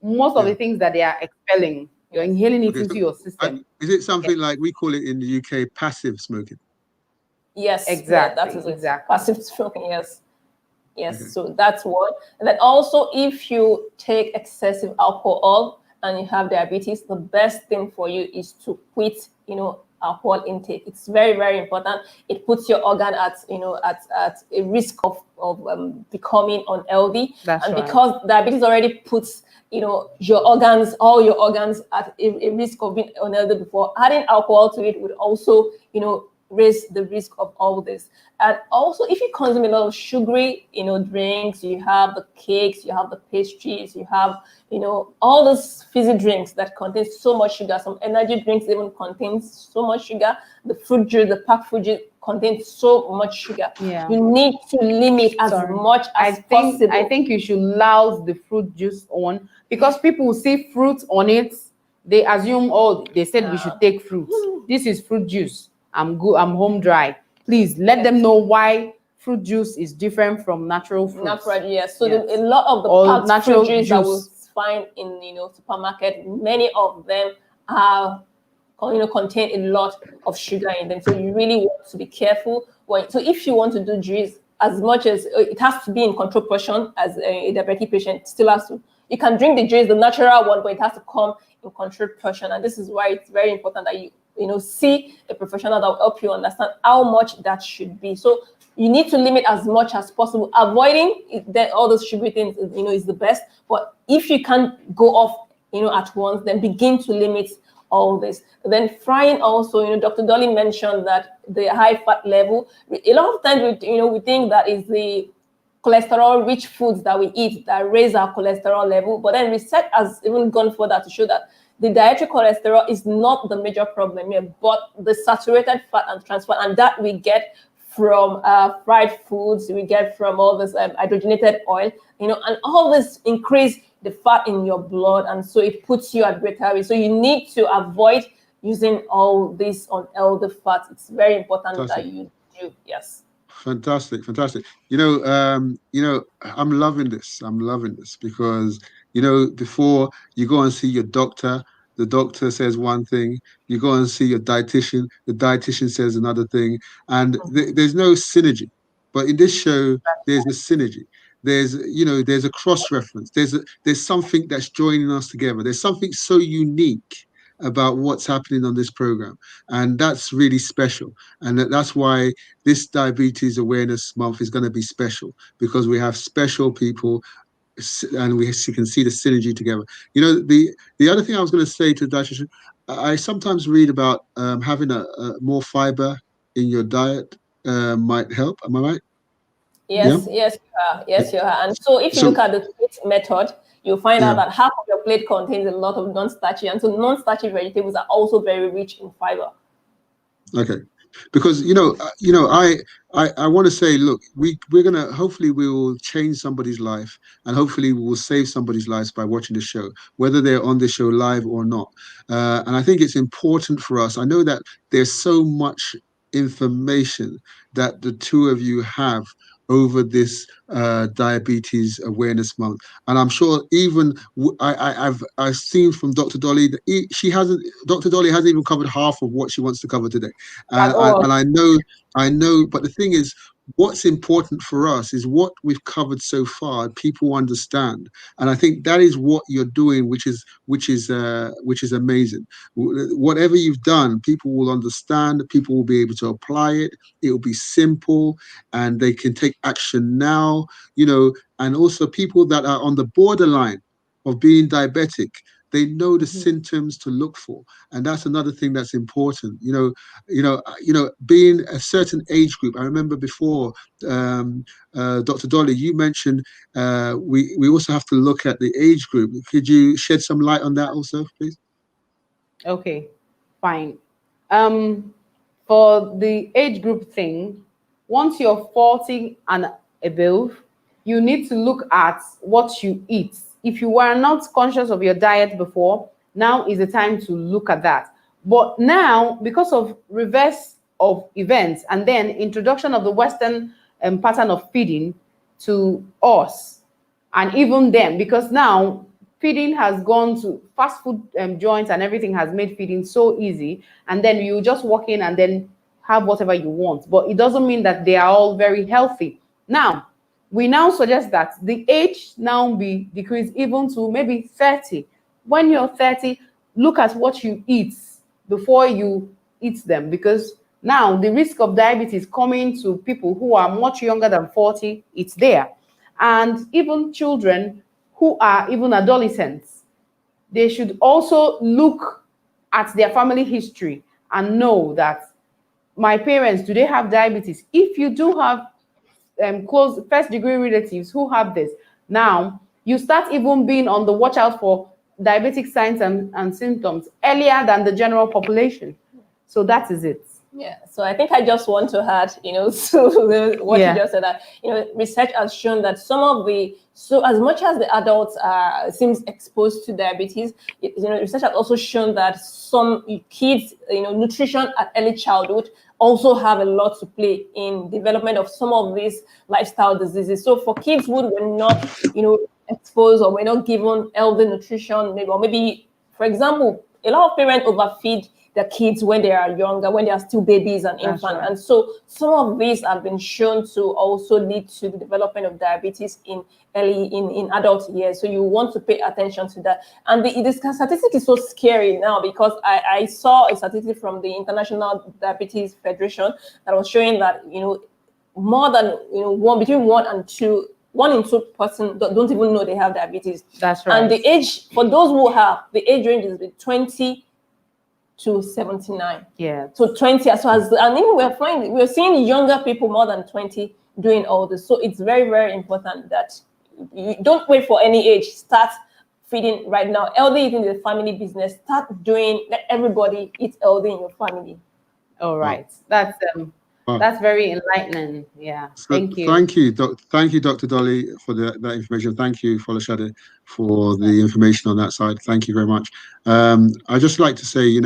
most of the things that they are expelling. You're inhaling it into your system. Is it something like we call it in the UK passive smoking? Yes, exactly. That is exactly passive smoking. Yes. Yes, Okay. so that's one. And then also, if you take excessive alcohol and you have diabetes, the best thing for you is to quit, alcohol intake. It's very, very important. It puts your organ at a risk of becoming unhealthy. That's And right. because diabetes already puts, all your organs at a risk of being unhealthy before, adding alcohol to it would also, raise the risk of all this. And also, if you consume a lot of sugary, drinks, you have the cakes, you have the pastries, you have, all those fizzy drinks that contain so much sugar. Some energy drinks even contain so much sugar. The fruit juice, the packed fruit juice contains so much sugar. Yeah. You need to limit as Sorry. much as I possible. think you should louse the fruit juice on, because people see fruit on it, they assume, oh, they said we should take fruit. This is fruit juice. I'm good. I'm home dry. Please let them know why fruit juice is different from natural fruit. Natural, yes. So Yes. a lot of the Or packed natural fruit juice that we'll juice. find in supermarket, many of them are contain a lot of sugar in them. So you really want to be careful. So if you want to do juice, as much as it has to be in control portion, as a diabetic patient still has to. You can drink the juice, the natural one, but it has to come in controlled portion. And this is why it's very important that you see a professional that will help you understand how much that should be. So you need to limit as much as possible. Avoiding all those sugary things, is the best. But if you can't go off, at once, then begin to limit all this. Then frying also, Dr. Dolly mentioned that the high fat level. A lot of times, we think that is the cholesterol-rich foods that we eat that raise our cholesterol level. But then research has even gone further to show that the dietary cholesterol is not the major problem here, but the saturated fat and trans fat, and that we get from fried foods, we get from all this hydrogenated oil, and all this increase the fat in your blood, and so it puts you at greater risk. So you need to avoid using all this unhealthy fats. It's very important that you do. Yes. Fantastic, fantastic. I'm loving this. I'm loving this because, before you go and see your doctor, the doctor says one thing. You go and see your dietitian, the dietitian says another thing, and there's no synergy. But in this show, there's a synergy. There's a cross reference. There's something that's joining us together. There's something so unique about what's happening on this program, and that's really special. And that's why this Diabetes Awareness Month is going to be special, because we have special people, and we can see the synergy together. The other thing I was going to say to dietitian, I sometimes read about having a more fiber in your diet might help. Am I right? Yeah. Yes, yes, you are. Yes, you are. And so if you So look at the plate method, you'll find out yeah. that half of your plate contains a lot of non-starchy, and so non-starchy vegetables are also very rich in fiber. Okay. Because I want to say, look, we're gonna, hopefully we will change somebody's life, and hopefully we will save somebody's lives by watching the show, whether they're on the show live or not. And I think it's important for us. I know that there's so much information that the two of you have over this Diabetes Awareness Month, and I'm sure even I've seen from Dr. Dolly that Dr. Dolly hasn't even covered half of what she wants to cover today, At and all. I know, but the thing is, what's important for us is what we've covered so far. People understand, and I think that is what you're doing, which is amazing. Whatever you've done, people will understand. People will be able to apply it. It will be simple, and they can take action now. And also people that are on the borderline of being diabetic, they know the symptoms to look for, and that's another thing that's important. Being a certain age group. I remember before, Dr. Dolly, you mentioned we also have to look at the age group. Could you shed some light on that also, please? Okay, fine. Um, for the age group thing, once you're 40 and above, you need to look at what you eat. If you were not conscious of your diet before, now is the time to look at that. But now, because of reverse of events and then introduction of the Western pattern of feeding to us, and even them, because now feeding has gone to fast food joints, and everything has made feeding so easy, and then you just walk in and then have whatever you want, but it doesn't mean that they are all very healthy. Now, we now suggest that the age now be decreased even to maybe 30. When you're 30, look at what you eat before you eat them, because now the risk of diabetes coming to people who are much younger than 40, it's there. And even children who are even adolescents, they should also look at their family history and know that my parents, do they have diabetes? If you do have close first degree relatives who have this, now you start even being on the watch out for diabetic signs and symptoms earlier than the general population. So that is it. Yeah, so I think I just want to add, to what Yeah. you just said, that, research has shown that so as much as the adults seems exposed to diabetes, research has also shown that some kids, nutrition at early childhood also have a lot to play in development of some of these lifestyle diseases. So for kids who were not, exposed or were not given healthy nutrition, maybe, for example, a lot of parents overfeed their kids when they are younger, when they are still babies and infants. Right. And so some of these have been shown to also lead to the development of diabetes in adult years. So you want to pay attention to that. And the statistic is so scary now, because I saw a statistic from the International Diabetes Federation that was showing that, more than, between 1 in 2 persons don't even know they have diabetes. That's right. And the age, for those who have, the age range is between 20 to 79. Yeah. So 20 as well as, and even we're seeing younger people more than 20 doing all this. So it's very, very important that you don't wait for any age. Start feeding right now. Healthy eating is a family business. Start doing, let everybody eat healthy in your family. All right. That's very enlightening. Yeah. So Thank you. Thank you, Dr. Dolly, for that information. Thank you, Folashade, for the information on that side. Thank you very much. I'd just like to say,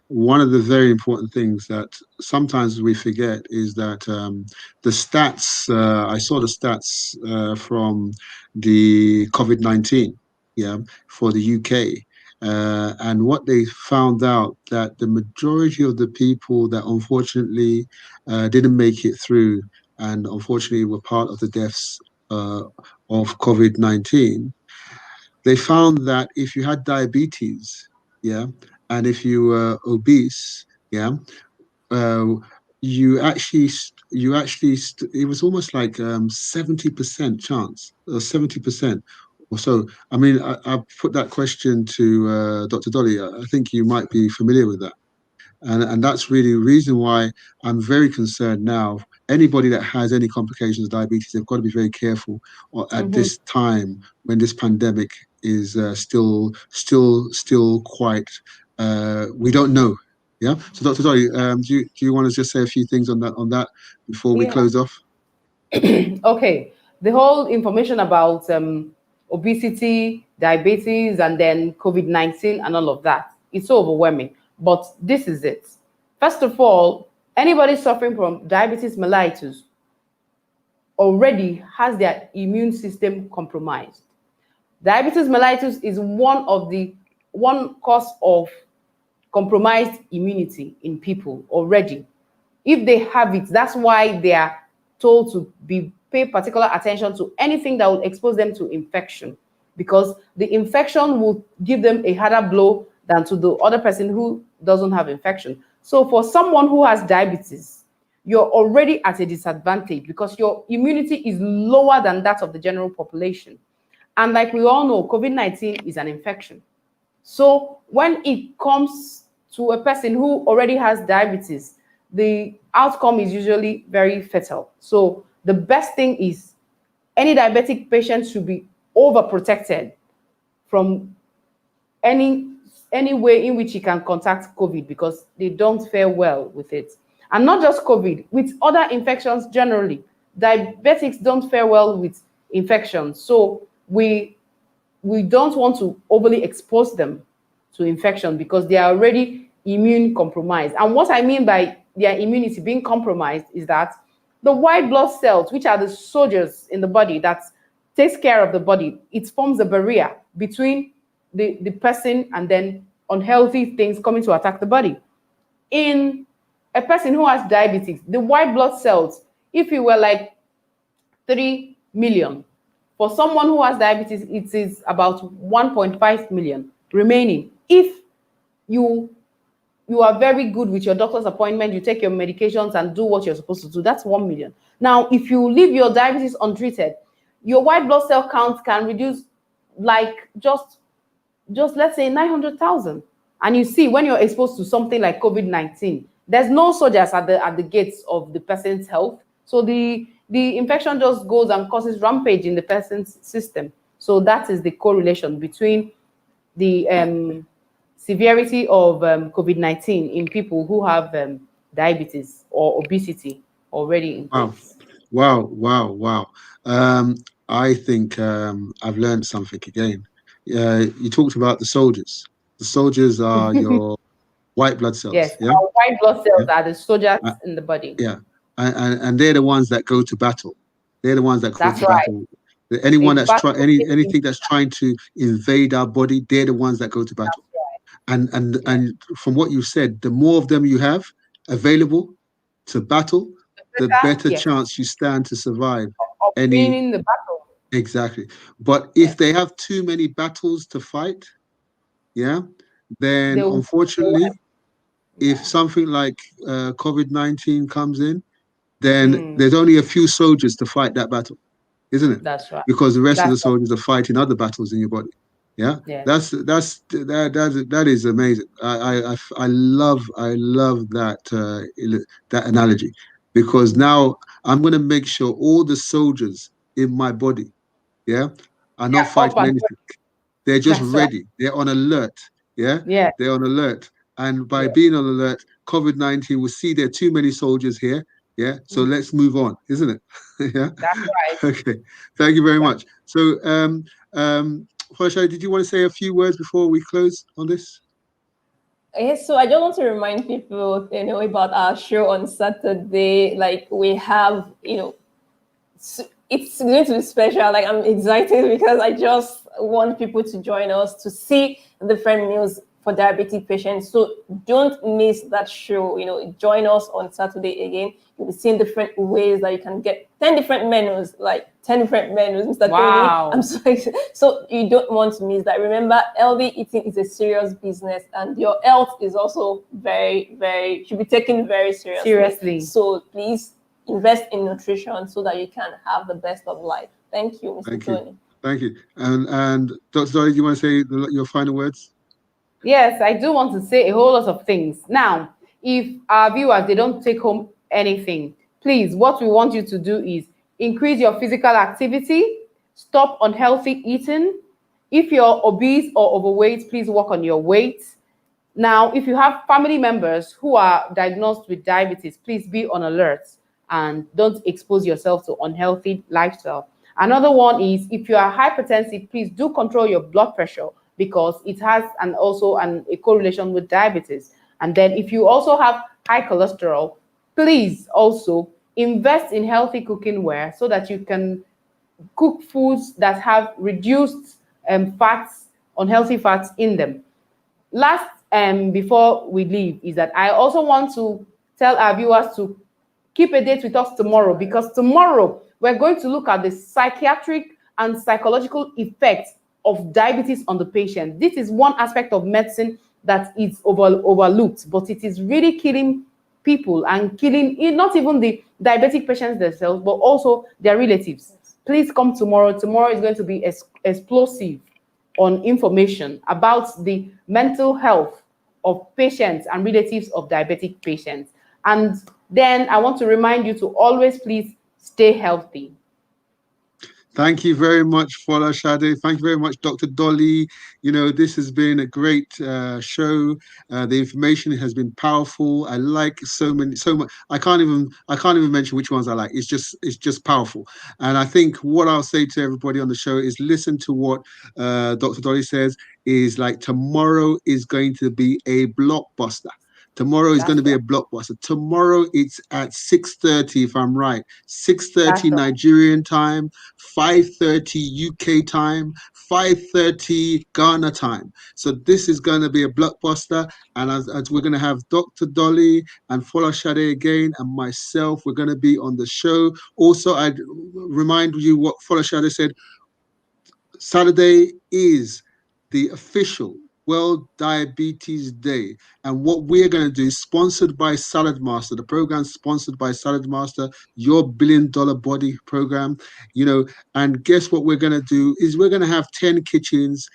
one of the very important things that sometimes we forget is that the stats, I saw the stats from the COVID-19, for the UK. And what they found out, that the majority of the people that unfortunately didn't make it through and unfortunately were part of the deaths of COVID-19, they found that if you had diabetes, and if you were obese, uh, it was almost like 70% chance, or 70%. So, I mean, I put that question to Dr. Dolly. I think you might be familiar with that. And that's really the reason why I'm very concerned now. Anybody that has any complications of diabetes, they've got to be very careful at this time when this pandemic is still quite, we don't know. Yeah. So, Dr. Dolly, do you want to just say a few things on that before we close off? Okay. The whole information about obesity, diabetes, and then COVID-19 and all of that, it's so overwhelming. But this is it. First of all, anybody suffering from diabetes mellitus already has their immune system compromised. Diabetes mellitus is one cause of compromised immunity in people already. If they have it, that's why they are told to pay particular attention to anything that will expose them to infection, because the infection will give them a harder blow than to the other person who doesn't have infection. So for someone who has diabetes, you're already at a disadvantage because your immunity is lower than that of the general population. And like we all know, COVID-19 is an infection. So when it comes to a person who already has diabetes, the outcome is usually very fatal. So the best thing is any diabetic patient should be overprotected from any way in which he can contact COVID, because they don't fare well with it. And not just COVID, with other infections generally. Diabetics don't fare well with infections. So we don't want to overly expose them to infection because they are already immune compromised. And what I mean by their immunity being compromised is that the white blood cells, which are the soldiers in the body that takes care of the body, it forms a barrier between the person and then unhealthy things coming to attack the body. In a person who has diabetes, the white blood cells, if you were like 3 million. For someone who has diabetes, it is about 1.5 million remaining. If you you are very good with your doctor's appointment, you take your medications and do what you're supposed to do, that's 1 million. Now, if you leave your diabetes untreated, your white blood cell count can reduce like just let's say 900,000. And you see, when you're exposed to something like COVID-19, there's no soldiers at the gates of the person's health. So the infection just goes and causes rampage in the person's system. So that is the correlation between the severity of COVID-19 in people who have diabetes or obesity already in Wow. place. Wow. I think I've learned something again. You talked about the soldiers. The soldiers are your white blood cells. Yes, Yeah. our white blood cells Yeah. are the soldiers Uh, in the body. yeah. And they're the ones that go to battle. They're the ones that go That's to right. battle. Anyone They that's battle anything that's trying to invade our body, they're the ones that go to battle. yeah, And from what you said, the more of them you have available to battle, the better, better yes, chance you stand to survive of any. winning the battle. Exactly. But if Yes, they have too many battles to fight, yeah, then they will unfortunately, if yeah. something like COVID-19 comes in, then Mm, there's only a few soldiers to fight that battle, isn't it? that's right. Because the rest of the That's right. soldiers are fighting other battles in your body. Yeah, Yes. that is amazing. I love that that analogy, because now I'm going to make sure all the soldiers in my body, yeah, are not Yeah, up fighting and anything. They're just that's right. ready. They're on alert. Yeah, Yeah, they're on alert. And by yeah, being on alert, COVID-19 will see there are too many soldiers here. Yeah, so mhm, let's move on, isn't it? Yeah. that's right. Okay. Thank you very That, much. So, Hoshai, did you want to say a few words before we close on this? Yes, so I just want to remind people, about our show on Saturday. Like we have, it's going to be special. Like I'm excited because I just want people to join us to see different meals for diabetic patients. So don't miss that show. Join us on Saturday again. You'll be seeing different ways that you can get 10 different menus, like 10 different menus. Mr. Tony, I'm wow. so excited. So you don't want to miss that. Remember, healthy eating is a serious business, and your health is also very, very, should be taken very seriously. Seriously. So please invest in nutrition so that you can have the best of life. Thank you, Mr. Thank you. Tony. Thank you. And Dr. Dolly, do you want to say your final words? Yes, I do want to say a whole lot of things. Now, if our viewers they don't take home anything, please, what we want you to do is increase your physical activity, stop unhealthy eating. If you're obese or overweight, please work on your weight. Now, if you have family members who are diagnosed with diabetes, please be on alert and don't expose yourself to unhealthy lifestyle. Another one is if you are hypertensive, please do control your blood pressure because it has a correlation with diabetes. And then if you also have high cholesterol, please also invest in healthy cooking ware so that you can cook foods that have reduced fats, unhealthy fats in them. Last, before we leave, is that I also want to tell our viewers to keep a date with us tomorrow, because tomorrow we're going to look at the psychiatric and psychological effects of diabetes on the patient. This is one aspect of medicine that is overlooked, but it is really killing people and killing not even the diabetic patients themselves, but also their relatives. Please come tomorrow. Tomorrow is going to be explosive on information about the mental health of patients and relatives of diabetic patients. And then I want to remind you to always please stay healthy. Thank you very much, Fola Shade. Thank you very much, Dr. Dolly. This has been a great show. The information has been powerful. I like so much. I can't even mention which ones I like. It's just powerful. And I think what I'll say to everybody on the show is listen to what Dr. Dolly says. Is like tomorrow is going to be a blockbuster. Tomorrow is going to be a blockbuster. Tomorrow it's at 6:30, if I'm right. 6:30 Nigerian time, 5:30 UK time, 5:30 Ghana time. So this is going to be a blockbuster. And as we're going to have Dr. Dolly and Folashade again and myself, we're going to be on the show. Also, I'd remind you what Folashade said. Saturday is the official World Diabetes Day. And what we're going to do is sponsored by Salad Master, the program sponsored by Salad Master, your $1 billion body program, and guess what we're going to do is we're going to have 10 kitchens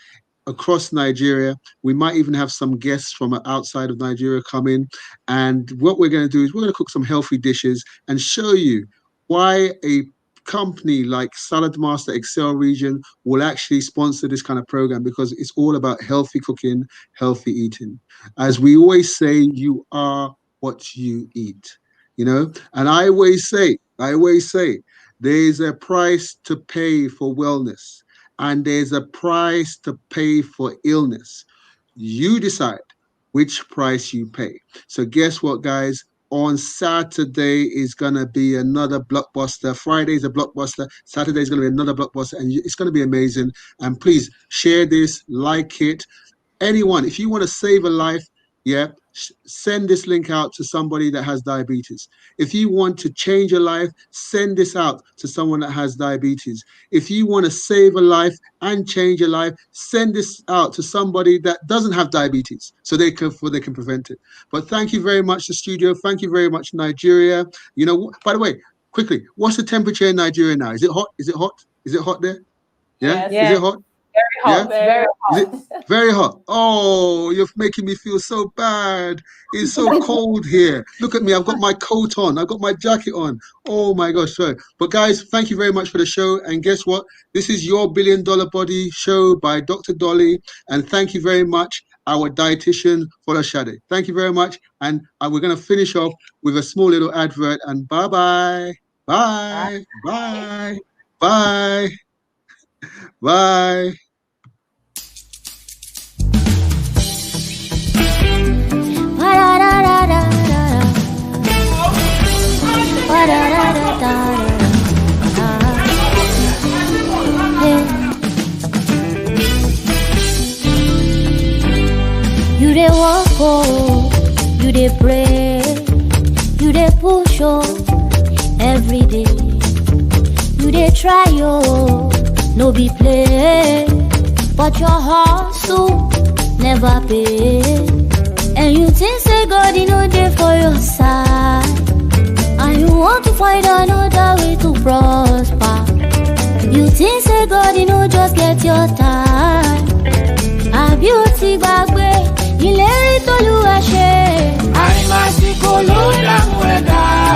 across Nigeria. We might even have some guests from outside of Nigeria come in. And what we're going to do is we're going to cook some healthy dishes and show you why a company like Salad Master Excel Region will actually sponsor this kind of program, because it's all about healthy cooking, healthy eating. As we always say, you are what you eat, and I always say, there's a price to pay for wellness and there's a price to pay for illness. You decide which price you pay. So guess what, guys? On Saturday is going to be another blockbuster. Friday is a blockbuster. Saturday is going to be another blockbuster. And it's going to be amazing. And please share this, like it. Anyone, if you want to save a life, send this link out to somebody that has diabetes. If you want to change your life, send this out to someone that has diabetes. If you want to save a life and change your life, send this out to somebody that doesn't have diabetes so they can prevent it. But thank you very much, the studio. Thank you very much, Nigeria. By the way, quickly, what's the temperature in Nigeria now? Is it hot? Is it hot? Is it hot there? Yeah? Yes. Is it hot? Very hot. Yeah? Very hot. Is it very hot? Oh, you're making me feel so bad. It's so cold here. Look at me. I've got my coat on. I've got my jacket on. Oh my gosh. Sorry. But guys, thank you very much for the show. And guess what? This is your $1 billion body show by Dr. Dolly. And thank you very much, our dietitian, Folashade. Thank you very much. And we're going to finish off with a small little advert. And bye-bye. Bye. Bye. Bye. Bye. You dey walk, oh, you dey pray, you dey push, oh, every day. You dey try, oh, no be play, but your hustle never pay. And you think say God, no dey for your side, and you want to find another way to prosper. You think say God, no just get your time. Àbí ó ti gbàgbé ìlérí t'Olúwa ṣe. Àìmásìkò ló dààmú ẹ̀dá.